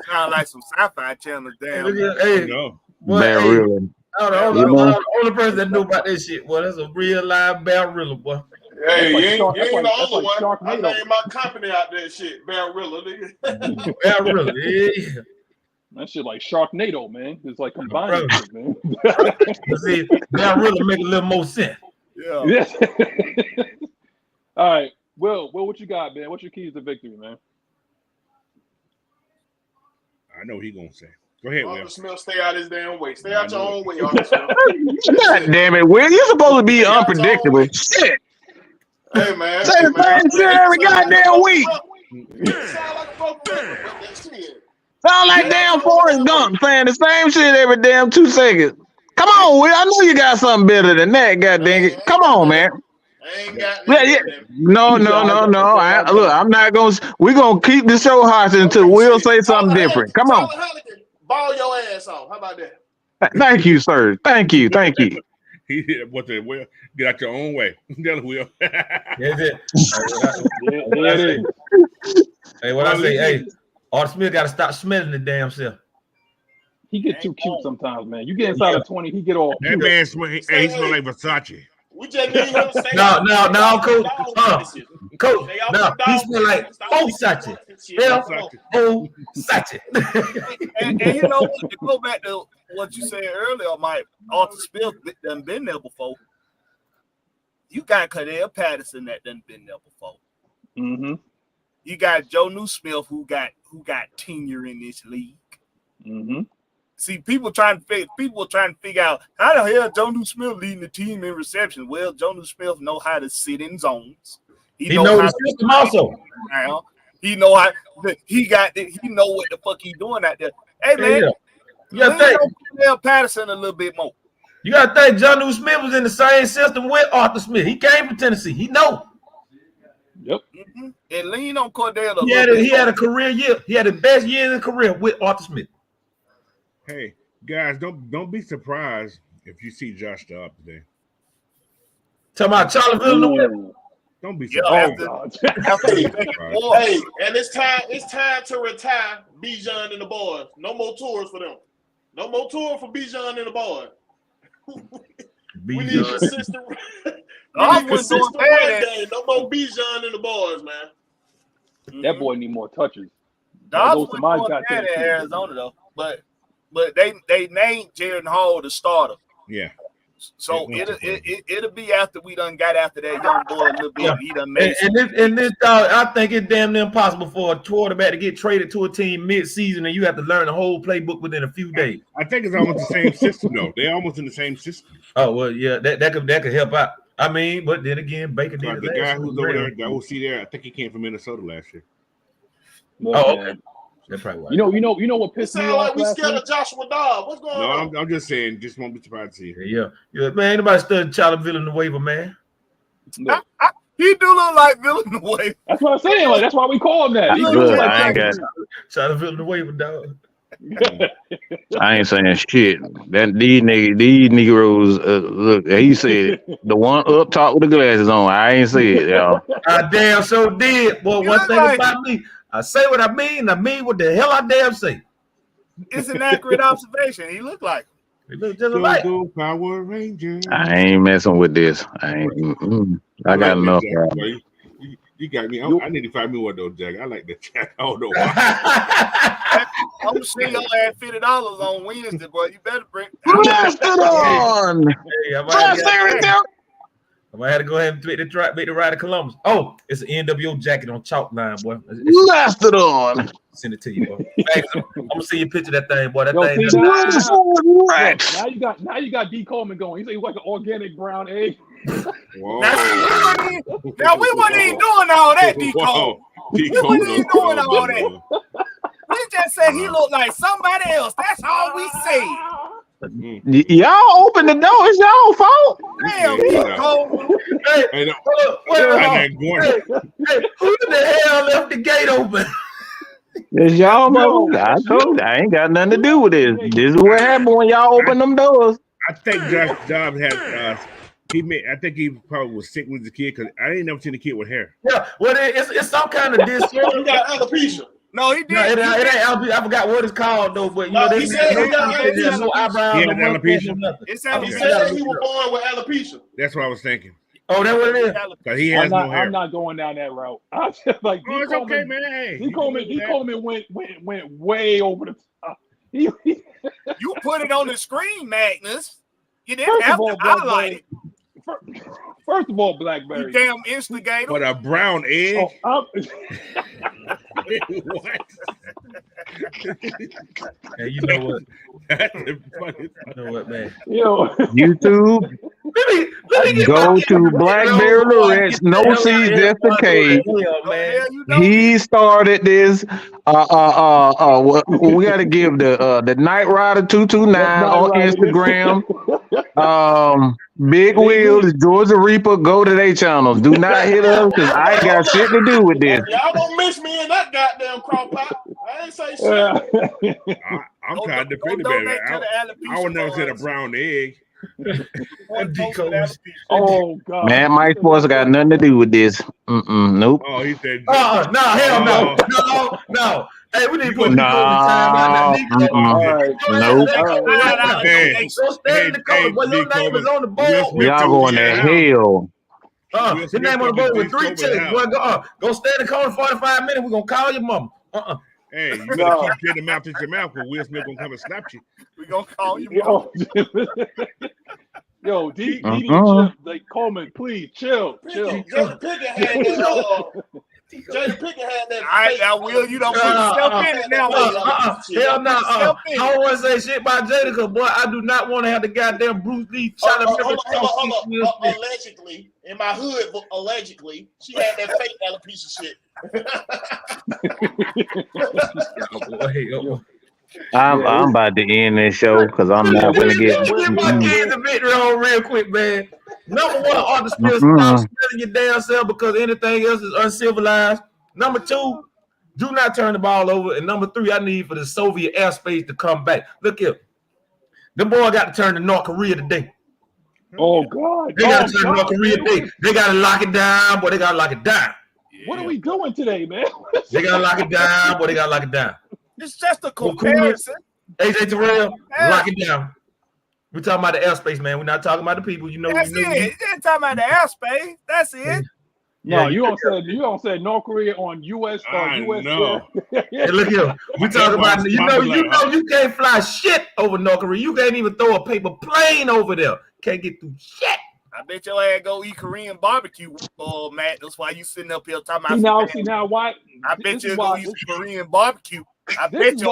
Sound like some sci-fi channel, damn. Hey, no. boy, Barilla. I'm the only person that knew about this shit, boy. That's a real live Barilla, boy. Hey, you ain't the only like one. I named my company out there shit. Barilla, nigga. Barilla, yeah. That shit like Sharknado, man. It's like combined, man. See, Barilla make a little more sense. Yeah. Yes. All right. Will, what you got, man? What's your keys to victory, man? I know he gonna say. Go ahead, Will. Arthur Smith, stay out his damn way. Stay out your own way, Arthur Smith. God damn it, Will. You're supposed to be unpredictable. Shit. Hey, man. Say the same shit every goddamn week. Sound like a fuck man, but that shit. Sound like damn Forrest Gump saying the same shit every damn 2 seconds. Come on, Will. I know you got something better than that, goddamn it. Come on, man. I ain't got No. Look, I'm not gonna. We're gonna keep the show hostage until Will say something different. Come on. Ball your ass off. How about that? Thank you, sir. Thank you. He did what the Will. Get out your own way. Tell Will. That's it. Hey, what I say? Hey, Arthur Smith got to stop smelling the damn self. He get too cute sometimes, man. You get inside of 20, he get all That cute. man smell. He smell like Versace. We just need him to stay No, Coach. Coach, no, he smell like Versace. Versace. And you know what? To go back to what you said earlier, Mike, Arthur Smith done been there before. You got Cordell Patterson that done been there before. Mm-hmm. You got Joe Newsmith who got tenure in this league. Mm-hmm. See, people trying to figure out how the hell Joe Newsmith leading the team in reception. Well, Joe Newsmith know how to sit in zones. He know the system also. He know how he know what the fuck he doing out there. Hey man, you gotta think Cordell Patterson a little bit more. You gotta think John New Smith was in the same system with Arthur Smith. He came from Tennessee. He know. Yep. Mm-hmm. And lean on Cordell. He had a career year. He had the best year in his career with Arthur Smith. Hey guys, don't be surprised if you see Josh Dobbs today. Talking about Charlie Villanueva. Don't be surprised. Hey, and it's time to retire Bijan and the boys. No more tours for them. No more tour for Bijan and the boys. We need consistent. No more Bijan and the boys, man. That boy need more touches. Dobbs was doing that in Arizona though, but they named Jaron Hall the starter. Yeah. So it'll be after we done got after that young boy a little bit. Yeah. He done made and this I think it's damn near impossible for a quarterback to get traded to a team mid-season and you have to learn the whole playbook within a few days. I think it's almost the same system though. They're almost in the same system. Oh well, yeah, that could help out. I mean, but then again, Baker did it. The guy who's over there, the OC there, I think he came from Minnesota last year. Okay. That's probably why. You know what pissed me off? Like we scared of Joshua Dobbs. What's going on? No, I'm just saying. Just won't be surprised to see. Yeah, man. Ain't nobody studying Charlie Villanueva, man. I He do look like Villanueva. That's what I'm saying. Like that's why we call him that. He Look, looks I ain't got. Trying to fill the waiver, dog. I ain't saying shit. That these Negroes, look, he said the one up top with the glasses on. I ain't see it, y'all. I damn so did. Boy, You one look thing like- about me, I say what I mean what the hell I damn say. It's an accurate observation. He looked like. It look just alike. Go Power Ranger. I ain't messing with this. I ain't. I got enough. You got me. I need to find me one of those jackets. I like the jacket. I don't know why. I'm gonna see your ass $50 on Wednesday, boy. You better bring. Blast it on! Hey, I might have to go ahead and make the ride to Columbus. Oh, it's an NWO jacket on chalk line, boy. Blast it on! Send it to you, boy. I'm gonna see you picture that thing, boy. That Yo, thing. see, Right. now you got D Coleman going. He's like an organic brown egg. Whoa. Now we wasn't even doing all that, D. Cole. We wasn't even doing all that. We just said he looked like somebody else. That's all we say. Y'all open the door. It's y'all fault. Damn, D. Cole. Hey, Who the hell left the gate open? It's y'all mother. I told you, I ain't got nothing to do with this. This is what happened when y'all open them doors. I think Josh Dobbs had I think he probably was sick when he was a kid because I ain't never seen a kid with hair. Yeah, well, it's some kind of disorder. You got alopecia. No, he did. No, it ain't alopecia. I forgot what it's called though, but you know He said he got alopecia. no eyebrows. He No had alopecia. It He sounded said he was born with alopecia. That's what I was thinking. Oh, that's what it is. Because he has no hair. I'm not going down that route. I'm just like Oh, it's okay, man. Hey, D Coleman went way over the top. You put it on the screen, Magnus. You didn't have to highlight it. First of all, You Blackberry. damn instigator. But a brown egg? Oh, What? Hey, you know what? That's the funny. You know what, man? yo, YouTube, Let me get go my- to Blackberry Loretz. No C, just a K. Man. He started this. We got to give the Night Rider 229 on Instagram. Big Wheels, Georgia Reaper. Go to their channels. Do not hit us because I ain't got shit to do with this. Y'all don't miss me in that goddamn crock pot. I ain't say shit. I'm trying to defend it, baby. I would never said a brown egg. oh God, Man, Mike Sports got nothing to do with this. Nope. Oh, he said. No, hell no. Hey, we need to put Nico time out there. all right. Nope. Hey, So stand in the corner, boy. Your name is on the board. Y'all going to hell. His name on the board with 3 checks. Boy, go stand in the corner 45 minutes. We're gonna call your mama. Hey, you better keep getting them out your mouth because Will Smith gonna come and slap you. We gonna call you. Mama. Yo, D, like Coleman, please chill. Jada Pinkett had that. Jada Pinkett had that. All right, now Will, you don't put yourself in it now. Hell no. I don't want to say shit about Jada because, boy, I do not want to have the goddamn Bruce Lee trying to Allegedly, in my hood, allegedly, she had that fake alopecia shit. I'm about to end this show because I'm not gonna get. Get my kids a victory on real quick, man. Number one, Arthur Smith, stop smelling your damn self because anything else is uncivilized. Number two, do not turn the ball over. And number three, I need for the Soviet airspace to come back. Look here. The boy got to turn to North Korea today. Oh God, they got to turn to North Korea today. They got to lock it down, boy. They got to lock it down. What are we doing today, man? They got to lock it down, boy. They got to lock it down. It's just a comparison. AJ Terrell, lock it down. We're talking about the airspace, man. We're not talking about the people. You know, that's it. You're talking about the airspace. That's it. No, you don't say North Korea on US. No. Hey, look here. We talking about you can't fly shit over North Korea. You can't even throw a paper plane over there. Can't get through shit. I bet your ass go eat Korean barbecue, Matt. That's why you sitting up here talking about. See now why? I bet you go eat Korean barbecue. This is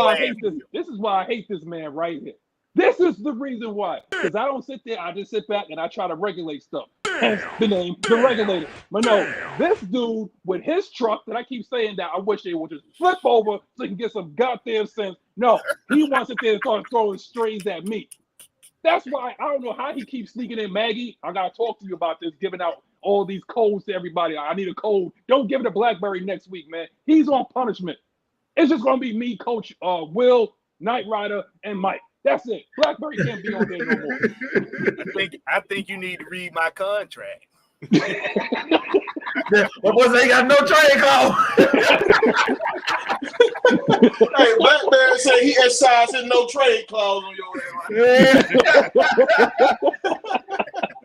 why I hate this man right here. This is the reason why. Because I don't sit there. I just sit back and I try to regulate stuff. Hence the name, the regulator. But no, this dude with his truck that I keep saying that I wish they would just flip over so he can get some goddamn sense. No, he wants to sit there and start throwing strays at me. That's why I don't know how he keeps sneaking in Maggie. I gotta talk to you about this, giving out all these codes to everybody. I need a code. Don't give it to BlackBerry next week, man. He's on punishment. It's just gonna be me, Coach Will, Knight Rider, and Mike. That's it. BlackBerry can't be on there no more. I think you need to read my contract. What was they got no trade clause? Hey, BlackBerry said he exercised his no trade clause on your ass.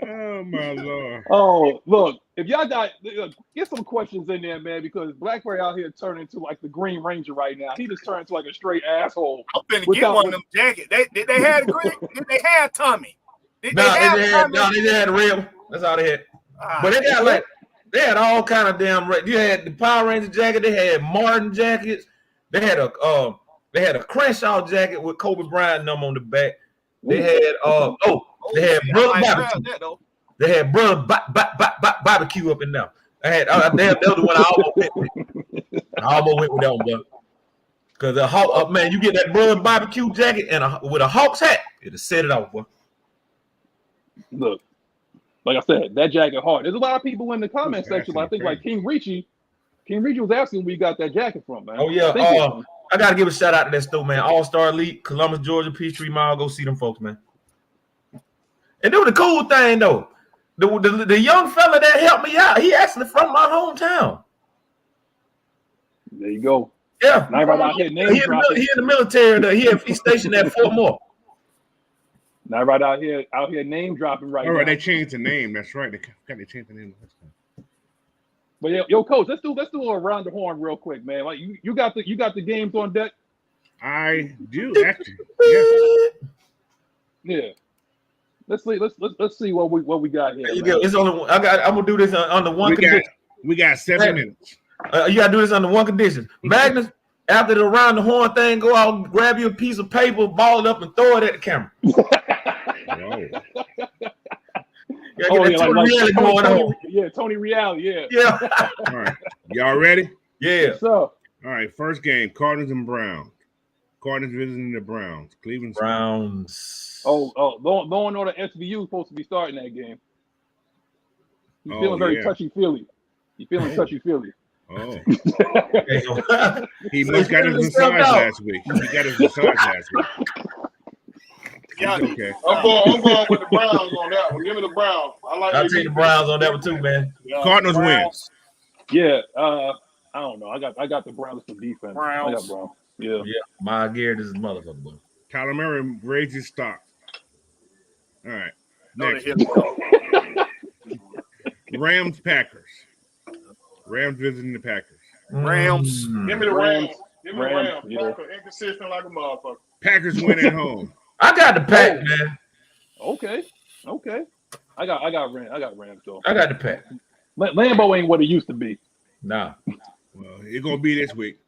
Oh my Lord. Oh, look, if y'all got get some questions in there, man, because BlackBerry out here turning into like the Green Ranger right now. He just turned into like a straight asshole. I'm finna get one of them jackets. Did they have Did they have Tommy? They had real. That's all they had. But they got they had all kind of damn. You had the Power Ranger jacket. They had Martin jackets. They had a Crenshaw jacket with Kobe Bryant number on the back. They had they had Brother Barbecue. They had Brother Barbecue up in there. That was the one I almost went with. I almost went with that one, bro. Because the Hawk, man, you get that Brother Barbecue jacket and with a Hawks hat, it'll set it off, boy. Look, like I said, that jacket hard. There's a lot of people in the comment section, but I think like King Richie was asking where you got that jacket from, man. Oh yeah, I gotta give a shout out to that store, man. All Star Elite, Columbus, Georgia, Peachtree Mall. Go see them folks, man. And do the cool thing though. The young fella that helped me out, he actually from my hometown. There you go. Yeah, right out here, he in the military. He's stationed at Fort Moore. Now right out here name dropping right now. All right, they changed the name. That's right. They changed the name. But yo, Coach, let's do around the horn real quick, man. Like you got the games on deck. I do actually. Yeah. Let's see what we got here. It's only I'm gonna do this on the one condition. We got 7 minutes. You gotta do this under one condition. Magnus, after the around the horn thing, go out, grab you a piece of paper, ball it up, and throw it at the camera. Tony Reale, yeah. All right, y'all ready? Yeah. So, all right, first game: Cardinals and Browns. Cardinals visiting the Browns. Cleveland Browns. Going on the SVU supposed to be starting that game. He's feeling very touchy-feely. He's feeling touchy-feely. Oh. He must got his massage last week. He got his massage last week. Yeah, okay. I'm going with the Browns on that one. Give me the Browns. I'll take the Browns on that one too, man. Cardinals wins. Yeah, I don't know. I got the Browns for defense. Browns. I got Browns. Yeah. Maggiet is a motherfucker, boy. Kyler Murray raised his stock. All right. Next. Rams Packers. Rams visiting the Packers. Rams. Give me the Rams. Give me the Rams. Yeah. Inconsistent like a motherfucker. Packers win at home. I got the Pack, man. Okay. I got Rams though. I got the Pack. Lambeau ain't what it used to be. Nah. Well, it's gonna be this week.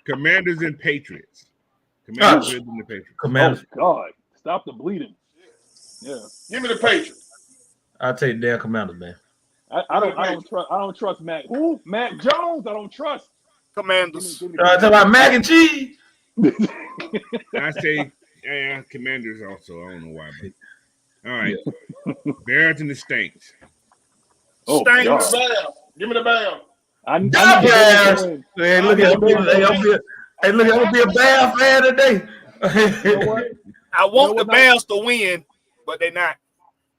Commanders and Patriots. Commanders visiting the Patriots. Commanders. Oh God! Stop the bleeding. Yeah. Give me the Patriots. I'll take the damn Commanders, man. I don't trust Mac. Who? Mac Jones. I don't trust. Commanders. Talking about mac and cheese. I say Commanders also. I don't know why, but all right. Bears and the Saints. Oh, Saints. Give me the Bears. I'm Hey, look at me. Hey, look, I'm gonna be a Bears fan today. You know what? I want the Bears to win, but they're not.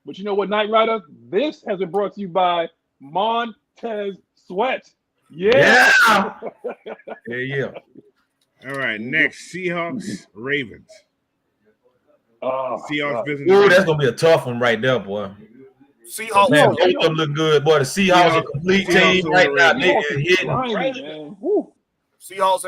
But you know what, Knight Rider? This has been brought to you by Montez Sweat. Yeah. Yeah. All right, next Seahawks Ravens. Seahawks visiting. Ooh, that's gonna be a tough one right there, boy. Seahawks. Man, both of them look good, boy. The Seahawks are a complete team right now. Seahawks.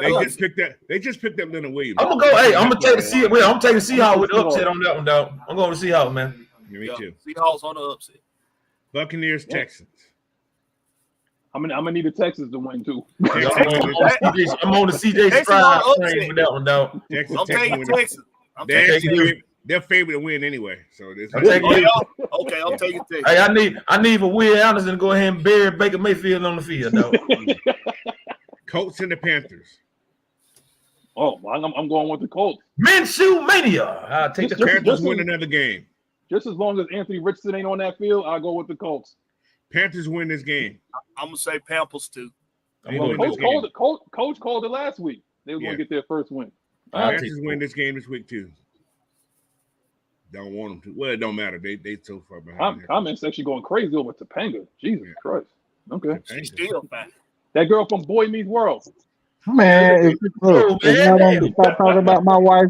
They just picked up Leonard Williams. I'm gonna go. Hey, I'm gonna take the Seahawks. I'm taking Seahawks with the upset on that one, dog. I'm going to Seahawks, man. Me too. Seahawks on the upset. Buccaneers, Texans. I'm gonna need the Texans to win too. I'm on the CJ Stroud train with that one, dog. I'm taking Texas. They're favored to win anyway. So this. Okay, I'm taking Texas. Hey, I need for Will Anderson to go ahead and bury Baker Mayfield on the field, dog. Colts and the Panthers. Oh, I'm going with the Colts. Minshew mania. I'll take the Panthers win another game. Just as long as Anthony Richardson ain't on that field, I'll go with the Colts. Panthers win this game. I'm gonna say Pampers too. They Well, win Coach this game. called it last week. They were going to get their first win. Panthers win this game this week too. Don't want them to. Well, it don't matter. They so far behind. Comment section going crazy over Topanga. Jesus Christ. Okay. She's still fine. That girl from Boy Meets World. Man, look, if y'all don't stop talking about my wife.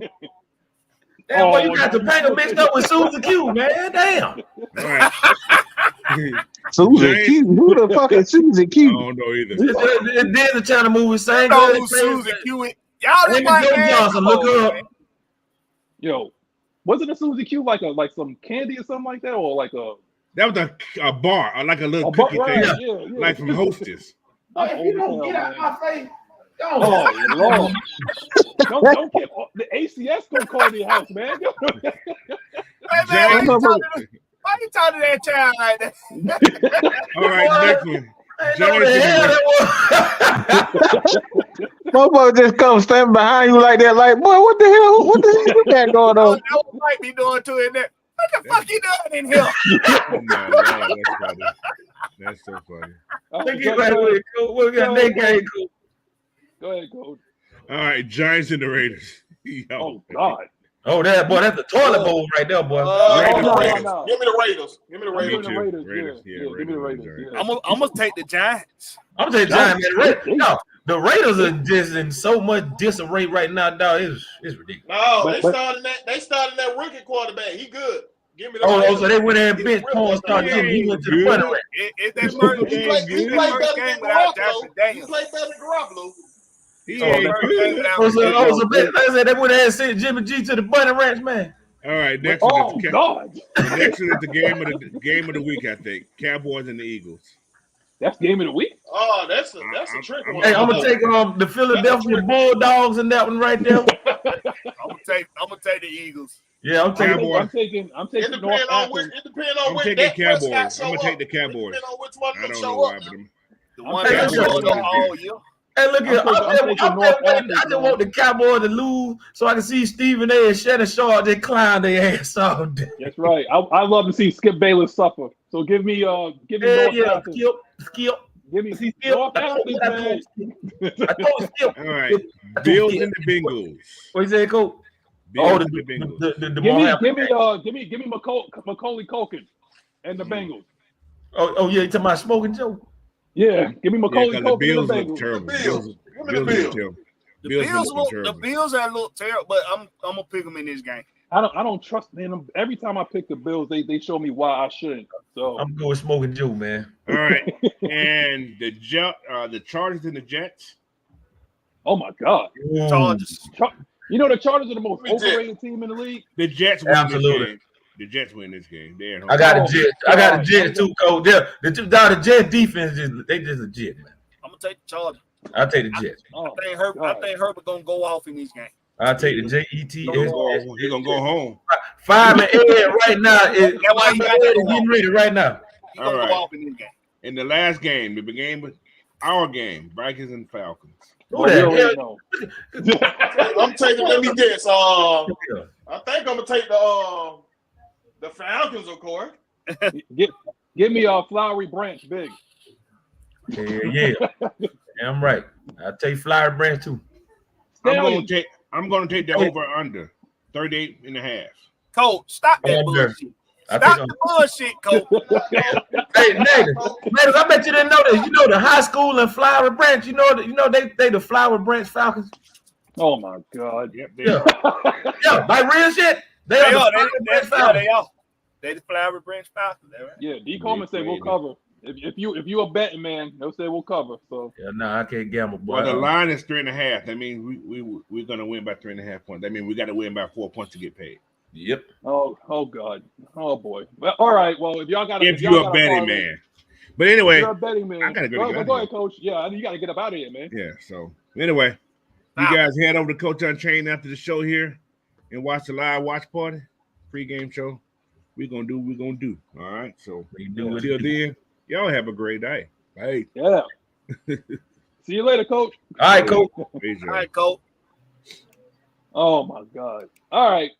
Damn, boy, you got Topanga mixed up with Susan Q, man. Damn. All right. Susan Q. Who the fuck is Susan Q? I don't know either. There's a China movie saying know who Susan Q is. Y'all Amy Jo Johnson, look her up. Yo, wasn't a Susie Q like some candy or something like that, or like a? That was a bar, or like a little bar, cookie right? thing, Yeah. like from Hostess. If you don't get out my face, Oh Lord! don't get the ACS gonna call the house, man. Hey, man, why you talking to that child like that? All right, next one. Motherfucker just come standing behind you like that, like, boy, what the hell? What the hell you got going on? That what might be doing to it there. What the fuck you doing in here? That's funny. That's so funny. Go ahead, Coach. All right, Giants and the Raiders. Oh God. Oh, that's the toilet bowl right there, boy. No. Give me the Raiders. Give me the Raiders. Give me the Raiders. Give me the Raiders. I'm gonna take the Giants. I'm saying Giants, man. No, the Raiders are just in so much disarray right now, dog. It's ridiculous. No, they started that rookie quarterback. He good. Give me the Oh, Raiders. so they went there and bench corn started getting. He went to the front rank. It's that first He game. played better than without Garoppolo. Jackson He played better than Garoppolo. He ain't good. So they went there and sent Jimmy G to the bunny ranch, man. All right, next Oh one. God. The next one is the game of the week, I think. Cowboys and the Eagles. That's game of the week. Oh, that's a trick one. Hey, I'm gonna take the Philadelphia Bulldogs in that one right there. I'm gonna take the Eagles. Yeah, I'm taking. I'm taking It depends on which. It depends on I'm which. taking Dak Cowboys. Prescott show I'm gonna take the up. Cowboys. Depending on which one I them don't show know why, up. but The one taking that Cowboys. showed up all year. Hey, look here. I just want the Cowboys to lose so I can see Stephen A. and Shannon Sharp they clown their ass all day. That's right. I love to see Skip Bayless suffer. So give me Skip. Give me Skip. Northampton, man. I told Skip. all right. Bills and the Bengals. What you say, Coach? Bills and the Bengals. Give me Macaulay Culkin and the Bengals. Oh yeah, you talking about Smoking Joe? Yeah, give me Macaulay the Culkin Bills and the look Bengals. terrible. Bills. Bills Give me the look Bills. terrible. The Bills Bills are a little terrible, but I'm gonna pick them in this game. I don't trust them. Every time I pick the Bills, they show me why I shouldn't. So I'm going Smoking Joe, man. All right, and the Chargers and the Jets. oh my God, Chargers. you know the Chargers are the most Me too. overrated team in the league. The Jets win Absolutely. this game. The Jets win this game. They're at home. I got the Jets. I got the Jets too, Coach. The Jets defense they just legit, man. I'm gonna take the Chargers. I'll take the Jets. Oh, I think Herbert gonna go off in this game. I'll take the Jets. He's gonna go home. 5 and 8 right now. That's why you got to Getting ready right now. He's gonna go off in this game. In the last game, the game with our game, Vikings and Falcons. Who the hell? know. I'm taking. Let me guess. I think I'm gonna take the Falcons, of course. Give me a flowery branch, big. Yeah. I'm right. I'll take Flower Branch too. I'm gonna take the over under 38 and a half. Coach, stop that bullshit. Stop the bullshit, Coach. Hey, niggas, I bet you didn't know this. You know the high school in Flower Branch. You know they the Flower Branch Falcons. Oh my God. Yep. Yeah, like real shit. They are. They the Flower Branch Falcons. Right? Yeah, D. Coleman said we'll cover. If you a betting man, they'll say we'll cover. So yeah, I can't gamble, boy. Well, the line is 3.5. That means we're gonna win by 3.5 points. That means we got to win by 4 points to get paid. Yep. Oh God. Oh boy. Well, all right. Well, if y'all got if you're a betting man, but anyway, you're a betting man. I gotta go ahead, Coach. Yeah, you got to get up out of here, man. Yeah. So anyway, you guys head over to Coach Unchained after the show here and watch the live watch party pregame show. We're gonna do what we're gonna do. All right. So until then, y'all have a great day. Bye. Yeah. See you later, Coach. All right, Coach. All right, Coach. Oh my God. All right.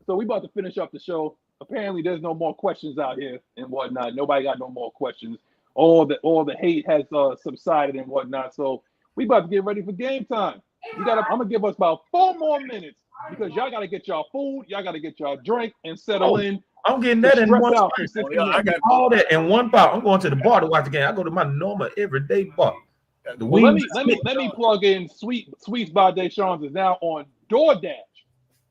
So we about to finish up the show. apparently there's no more questions out here and whatnot. Nobody got no more questions. All the hate has subsided and whatnot. So we about to get ready for game time. I'm gonna give us about 4 more minutes because y'all gotta get y'all food, y'all gotta get y'all drink and settle in. I'm getting that in one out spot. for 60 I got all that in one bar. I'm going to the bar to watch the game. I go to my normal everyday bar. Well, let me plug in Sweets by Deshawn's is now on DoorDash.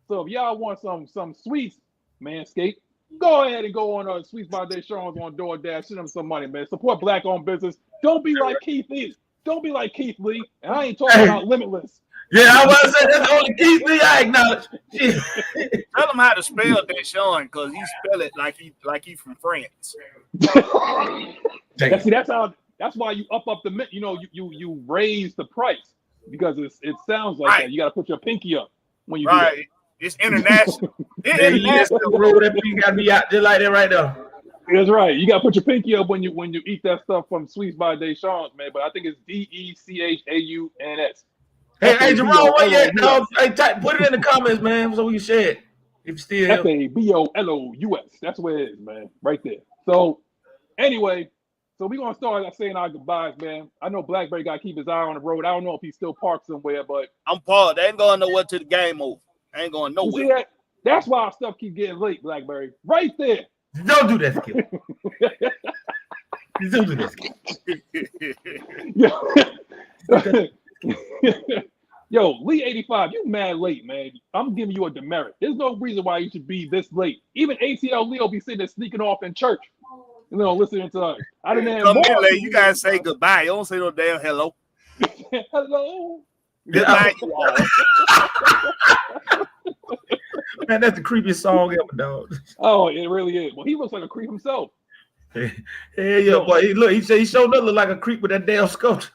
So if y'all want some sweets, Manscaped, go ahead and go on Sweets by Deshawn's on DoorDash. Send them some money, man. Support black-owned business. Don't be like Keith Lee. Don't be like Keith Lee. And I ain't talking about Limitless. Yeah, I was saying that's the only Keith Lee I acknowledge. Tell him how to spell Deshaun because he spell it like he from France. That's why you up the you raise the price because it sounds like that. You got to put your pinky up when you do that. It's international. International. That pinky got to be out just like that right there. That's right. You got to put your pinky up when you eat that stuff from Sweets by Deshawn's, man. But I think it's DECHAUNS. Hey, Jerome, where you at? No, put it in the comments, man, so we can share it. If still FABOLOUS. That's where it is, man. Right there. So anyway, so we're gonna start saying our goodbyes, man. I know Blackberry gotta keep his eye on the road. I don't know if he's still parked somewhere, but I'm parked. I ain't going nowhere to the game over. I ain't going nowhere. You see that? That's why our stuff keep getting late, Blackberry. Right there. Don't do that, Skip. Don't do that, Skip. Yo, Lee 85, you mad late, man. I'm giving you a demerit. There's no reason why you should be this late. Even ATL Leo be sitting there sneaking off in church, listening to us. I didn't come in late. You guys say goodbye. You don't say no damn hello. Hello. Goodbye. Man, that's the creepiest song ever, dog. Oh, it really is. Well, he looks like a creep himself. Yeah, boy. He said he showed up look like a creep with that damn sculpture.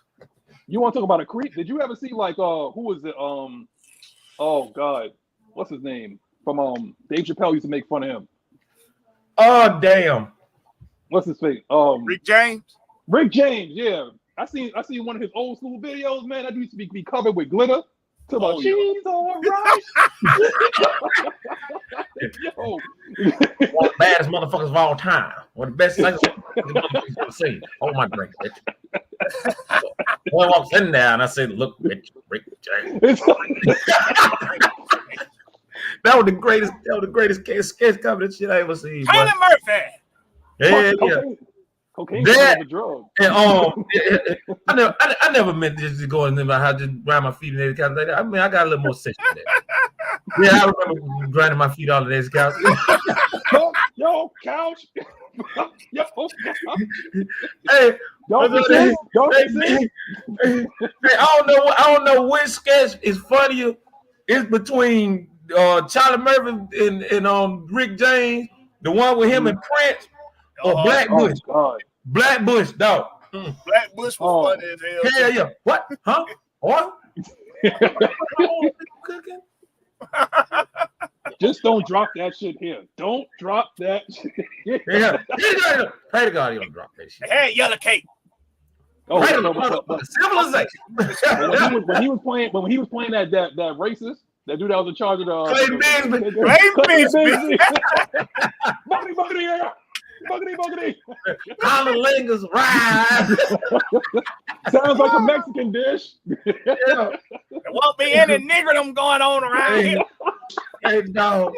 You want to talk about a creep? Did you ever see who was it? Oh God, what's his name? From Dave Chappelle used to make fun of him. Oh damn. What's his face? Rick James. Rick James, yeah. I seen one of his old school videos, man. That used to be covered with glitter. She's all right. Yo. One of the baddest motherfuckers of all time. One of the best things motherfuckers ever seen. Oh my drink, bitch. Boy walks in there and I said, "Look, Rick James." That was the greatest sketch comedy shit I ever seen. Tyler Murphy. Yeah. Cocaine is a drug. And, I never meant just to go into how to grind my feet and everything kind of like that. I mean, I got a little more sense than that. Yeah, I remember grinding my feet all of this couch. Yo, couch. Yo, hey, don't hey, I don't know which sketch is funnier. It's between Charlie Murphy and Rick James, the one with him and Prince, or Black Bush. God. Black Bush, dog. Black Bush was funny as hell. Hell yeah. What? Huh? What? Just don't drop that shit here. Don't drop that shit here. Yeah. Pray to God you don't drop that shit. Hey, yellow cake. Oh, civilization. when he was playing that racist, that dude that was in charge of the Clay Bigsby. Buggity. Hallelujahs rise. Sounds like a Mexican dish. Yeah. There won't be any niggerdom going on around here. Hey, dog,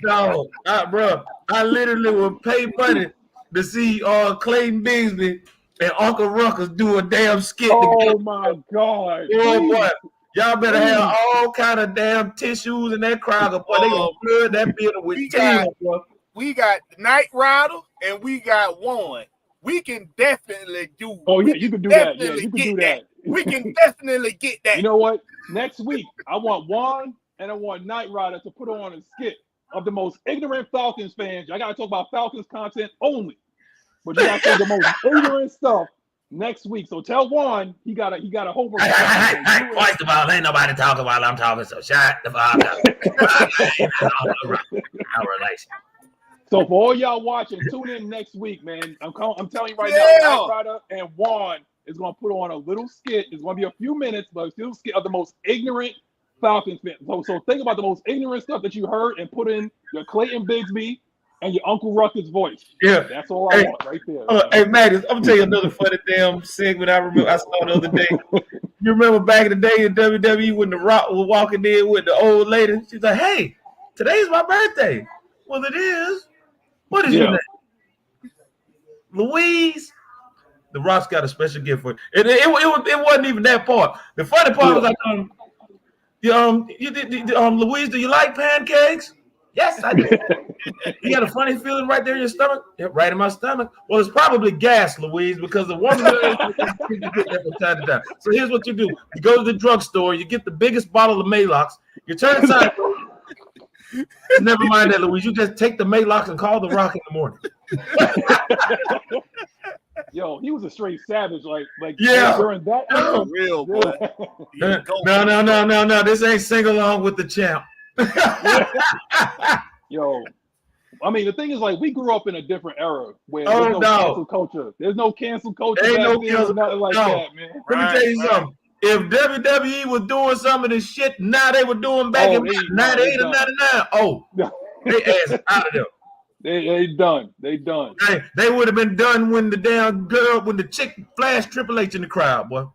bro. I literally would pay money to see Clayton Bigsby and Uncle Ruckus do a damn skit. Oh my God! Oh boy, y'all better have all kind of damn tissues in that crowd, boy. They gonna flood that building with tears, boy. We got Knight Rider and we got One. We can definitely do. Oh yeah, you can do that. Yeah, you can do that. We can definitely get that. You know what? Next week, I want One and I want Knight Rider to put on a skit of the most ignorant Falcons fans. I gotta talk about Falcons content only, but you gotta say the most ignorant stuff next week. So tell Juan he got a homework. First of all, ain't nobody talking while I'm talking, so shut the fuck up. Our relation. So for all y'all watching, tune in next week, man. I'm telling you right now, Knight Rider and Juan is gonna put on a little skit. It's gonna be a few minutes, but a little skit of the most ignorant Falcons fans. So think about the most ignorant stuff that you heard and put in your Clayton Bigsby, and your Uncle Ruckus voice. Yeah. That's all I want right there. Hey, Magnus, I'm gonna tell you another funny damn segment I remember I saw the other day. You remember back in the day in WWE when The Rock was walking in with the old lady? She's like, "Hey, today's my birthday." Well, it is. What is your name? Louise. The Rock's got a special gift for you. It wasn't even that part. The funny part was like, Louise, do you like pancakes? Yes, I do. You got a funny feeling right there in your stomach? Yep, right in my stomach. Well, it's probably gas, Louise, because the woman from time to time. So here's what you do. You go to the drugstore, you get the biggest bottle of Maalox, you turn it sideways. Never mind that, Louise. You just take the Maalox and call the Rock in the morning. Yo, he was a straight savage, like during that. Real boy. No. This ain't sing along with the champ. Yo, I mean, the thing is, like, we grew up in a different era where there's no cancel culture. There's no cancel culture. Ain't no cancel, nothing like that, man. Let me tell you something. If WWE was doing some of this shit now they were doing back in 98 or 99, they ass out of there. They done. They done. They would have been done when the damn girl, when the chick flashed Triple H in the crowd, boy.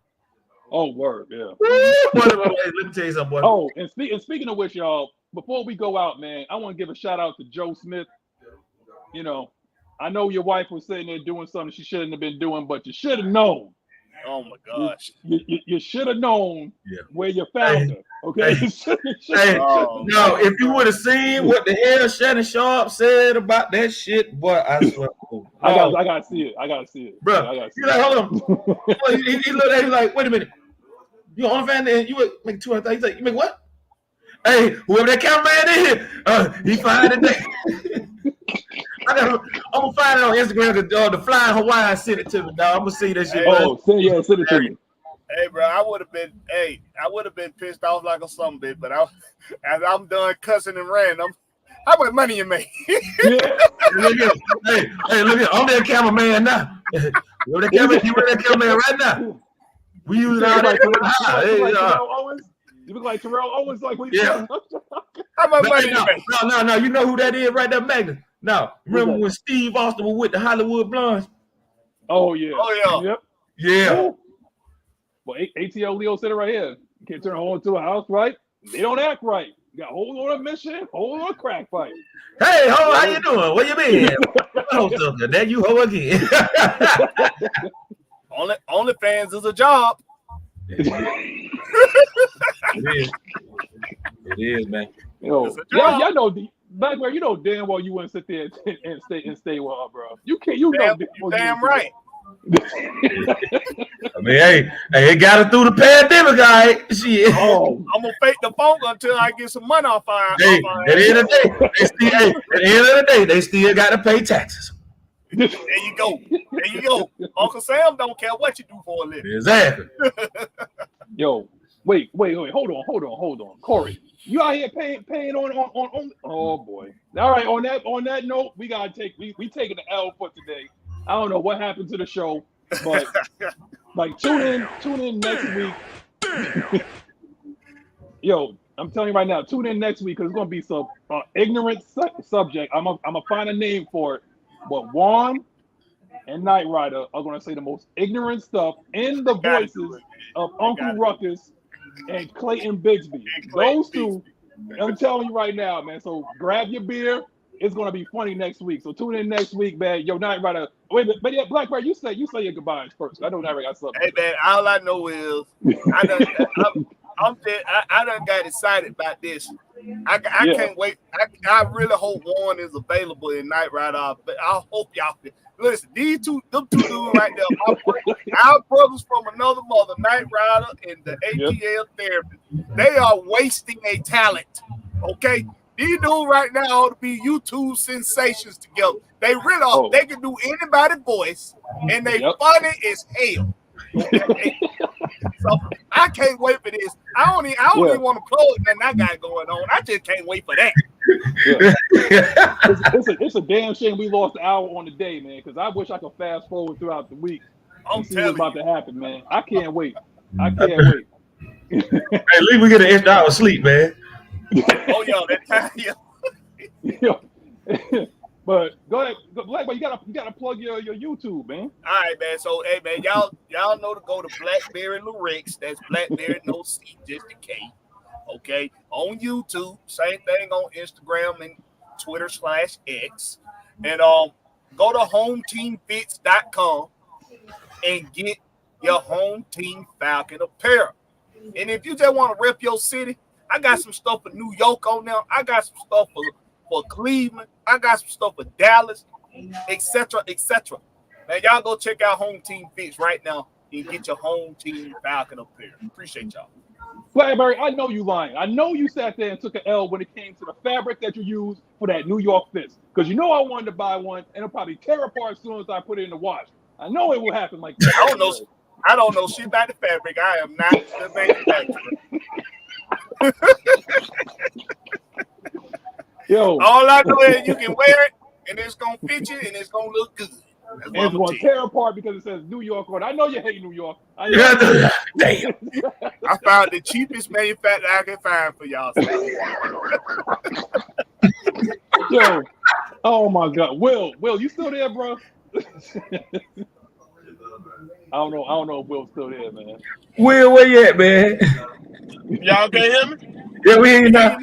Oh, word, yeah. Let me tell you something, boy. Oh, and speaking of which, y'all, before we go out, man, I want to give a shout out to Joe Smith. You know, I know your wife was sitting there doing something she shouldn't have been doing, but you should have known. Oh my gosh! You should have known where you found her. Okay. No, if you would have seen what the hell Shannon Sharp said about that shit, boy, I swear. I gotta see it. I gotta see it, bro. You're like, hold on. he looked at me like, wait a minute. You on fan? You would make 200,000. He's like, you make what? Hey, whoever that cameraman is, he fine today. I'm gonna find it on Instagram. The Flying Hawaiian sent it to me, dog. I'm gonna see that shit. Send it to me. Hey, bro, I would have been pissed off like a son bitch, but as I'm done cussing and ranting, how much money you make? Hey, look here, I'm that cameraman now. You're that cameraman right now. We use all that. You look like Terrell Owens, like we yeah. How much money you make? No. You know who that is right there, Magna? No. Remember when Steve Austin was with the Hollywood Blondes? Oh, yeah. Oh, yeah. Yep. Yeah. Well, ATL Leo said it right here. You can't turn a hole into a house, right? They don't act right. You got a whole lot of mission, whole lot of crack fight. Hey, ho, how you doing? Where you been? There you ho again. OnlyFans is a job. It is, man. Y'all know back where you know damn well you wouldn't sit there and stay with her, bro. You can't. You damn right. I mean, hey, it got her through the pandemic, all right? Shit. I'm gonna fake the phone until I get some money off her. Hey, at the end of the day, they still got to pay taxes. There you go. Uncle Sam don't care what you do for a living. Exactly. Yo, wait. Hold on. Corey, you out here paying on. Oh boy. All right. On that note, we taking the L for today. I don't know what happened to the show, but like tune in next week. Yo, I'm telling you right now, tune in next week because it's gonna be some ignorant subject. I'm gonna find a name for it. But Juan and Knight Rider are going to say the most ignorant stuff in the voices of Uncle Ruckus and Clayton Bigsby. Those two, I'm telling you right now, man. So grab your beer. It's going to be funny next week. So tune in next week, man. Yo, Knight Rider. Wait, but yeah, Blackbird, you say your goodbyes first. I know Knight Rider got something. Hey, man, all I know is I done got excited about this. I can't wait. I really hope Warren is available in Knight Rider. But I hope y'all listen. Them two dudes right there, our brothers from another mother, Knight Rider and the ATL therapy. They are wasting a talent. Okay, these dudes right now ought to be YouTube sensations together. They really are. They can do anybody's voice, and they funny as hell. Okay. So I can't wait for this. I don't even want to plug that I got going on. I just can't wait for that. It's a damn shame we lost an hour on the day, man. Because I wish I could fast forward throughout the week and see what's about to happen, man. I can't wait. Hey, at least we get an extra hour of sleep, man. Oh, yo, that time, But go ahead, Black Boy. You gotta plug your YouTube, man. All right, man. So, hey, man, y'all know to go to Blackberry Lyrics. That's Blackberry, no C, just a K. Okay, on YouTube, same thing on Instagram and Twitter /X, and go to HomeTeamFits.com and get your Home Team Falcon apparel. And if you just want to rep your city, I got some stuff for New York on there. I got some stuff for Cleveland. I got some stuff for Dallas, etc., etc. Man, y'all go check out Home Team Fits right now and get your Home Team Falcon apparel. Appreciate y'all. Blackberry, I know you lying. I know you sat there and took an L when it came to the fabric that you used for that New York Fits. Because you know I wanted to buy one, and it'll probably tear apart as soon as I put it in the wash. I know it will happen like that. I don't know shit about the fabric. I am not the manufacturer. Yo, all I know is you can wear it, and it's gonna fit you, and it's gonna look good. And it's going to tear apart because it says New York on it. I know you hate New York. Damn. I found the cheapest manufacturer I can find for y'all. Yo, oh my God, Will, you still there, bro? I don't know if Will's still there, man. Will, where you at, man? Y'all can hear me? Yeah, we hear you now.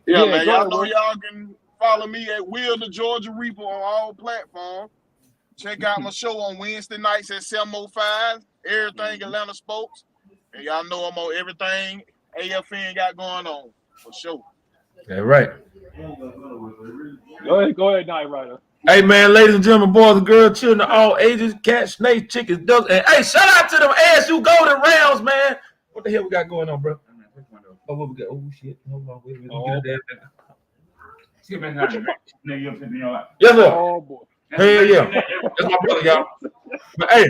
Yeah, man. go Y'all ahead, know Will. y'all can follow me at Will the Georgia Reaper on all platforms. Check out my show on Wednesday nights at 7:05. Everything Atlanta Sports. And y'all know I'm on everything AFN got going on for sure. Yeah, right. Go ahead, Night Rider. Hey, man, ladies and gentlemen, boys and girls, children of all ages, cats, snakes, chickens, ducks, and hey, shout out to them ASU Golden Rams, man. What the hell we got going on, bro? Oh, what we got? Oh, shit. Hold on. Wait a minute. Yes, sir. Oh, boy. Hell yeah. That's my brother, y'all. But hey.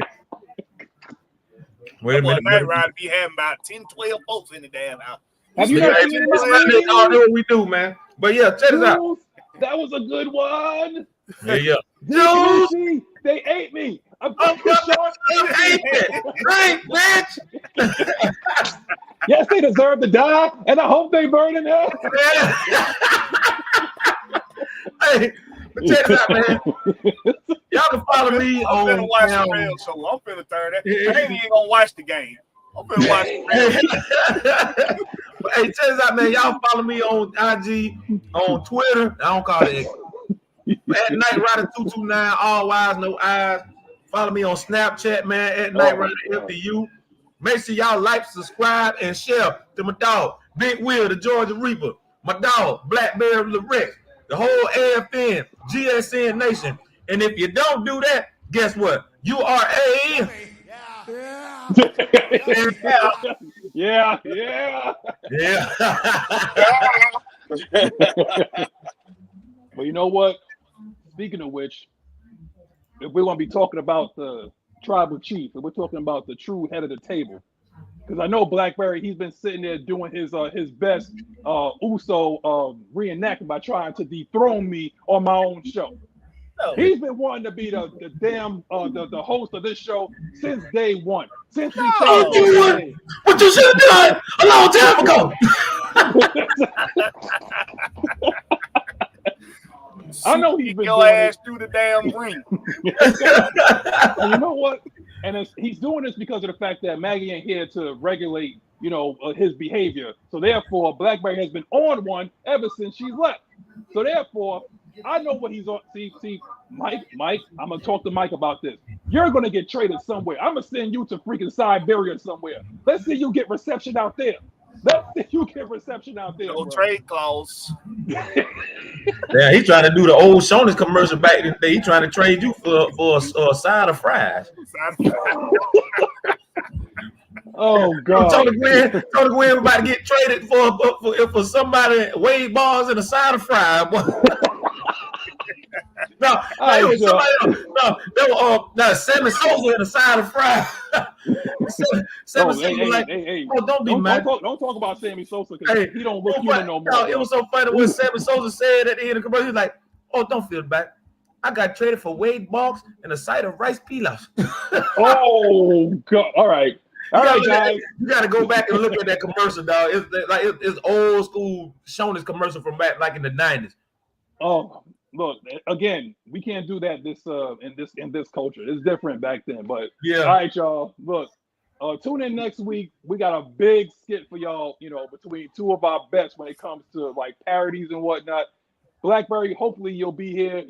Wait a minute. Night Rider be having about 10, 12 folks in the damn house. Have you not seen this movie? All do what we do, man. But yeah, check this out. That was a good one. Yeah. Dude, they ate me. I'm short. Right, bitch. Yes, they deserve to die, and I hope they burn in hell. Hey, but check this out, man. Y'all can follow me I'm on. finna watch the real show. I'm finna turn that. I ain't even gonna watch the game. I'm finna watch the real show. But hey, check this out, man. Y'all follow me on IG, on Twitter. I don't call it at Night Rider 229, all Y's, no I's. Follow me on Snapchat, man, at Night Rider FDU. Make sure y'all like, subscribe, and share to my dog, Big Will, the Georgia Reaper, my dog, Blackberry Lyrics, the whole AFN, GSN Nation. And if you don't do that, guess what? You are a... Yeah. But you know what? Speaking of which, if we're going to be talking about the tribal chief, and we're talking about the true head of the table, because I know Blackberry, he's been sitting there doing his best Uso reenactment by trying to dethrone me on my own show. He's been wanting to be the damn the host of this show since day one. Since we what you should have done a long time ago. I know he's been your doing ass it through the damn ring. And you know what? And he's doing this because of the fact that Maggie ain't here to regulate, his behavior. So therefore, Blackberry has been on one ever since she's left. So therefore, I know what he's on. See, Mike, I'm gonna talk to Mike about this. You're gonna get traded somewhere. I'm gonna send you to freaking Siberia somewhere. Let's see you get reception out there. No trade clause. Yeah, he's trying to do the old Shoney's commercial back in the day. He's trying to trade you for a side of fries. Oh God! Tony Gwynn about to get traded for somebody Wade balls and a side of fries. No, Sammy Sosa and a side of fries. Sammy Sosa don't be mad. Don't talk about Sammy Sosa because he don't look human no more. No, it was so funny when Sammy Sosa said at the end of the commercial, he's like, "Oh, don't feel bad. I got traded for Wade balls and a side of rice pilafs." Oh God! All right, guys. You got to go back and look at that commercial, dog. It's old school Shoney's commercial from back like in the 90s. Oh. look, again, we can't do that in this culture. It's different back then. But Yeah. all right, y'all. Look, tune in next week. We got a big skit for y'all, between two of our best when it comes to like parodies and whatnot. Blackberry, hopefully you'll be here,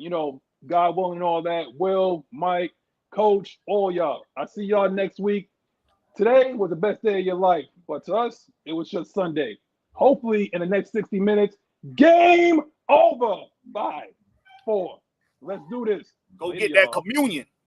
God willing and all that. Will, Mike, Coach, all y'all. I see y'all next week. Today was the best day of your life, but to us, it was just Sunday. Hopefully, in the next 60 minutes, game over. 5, 4. Let's do this. Go Later, get that y'all. communion.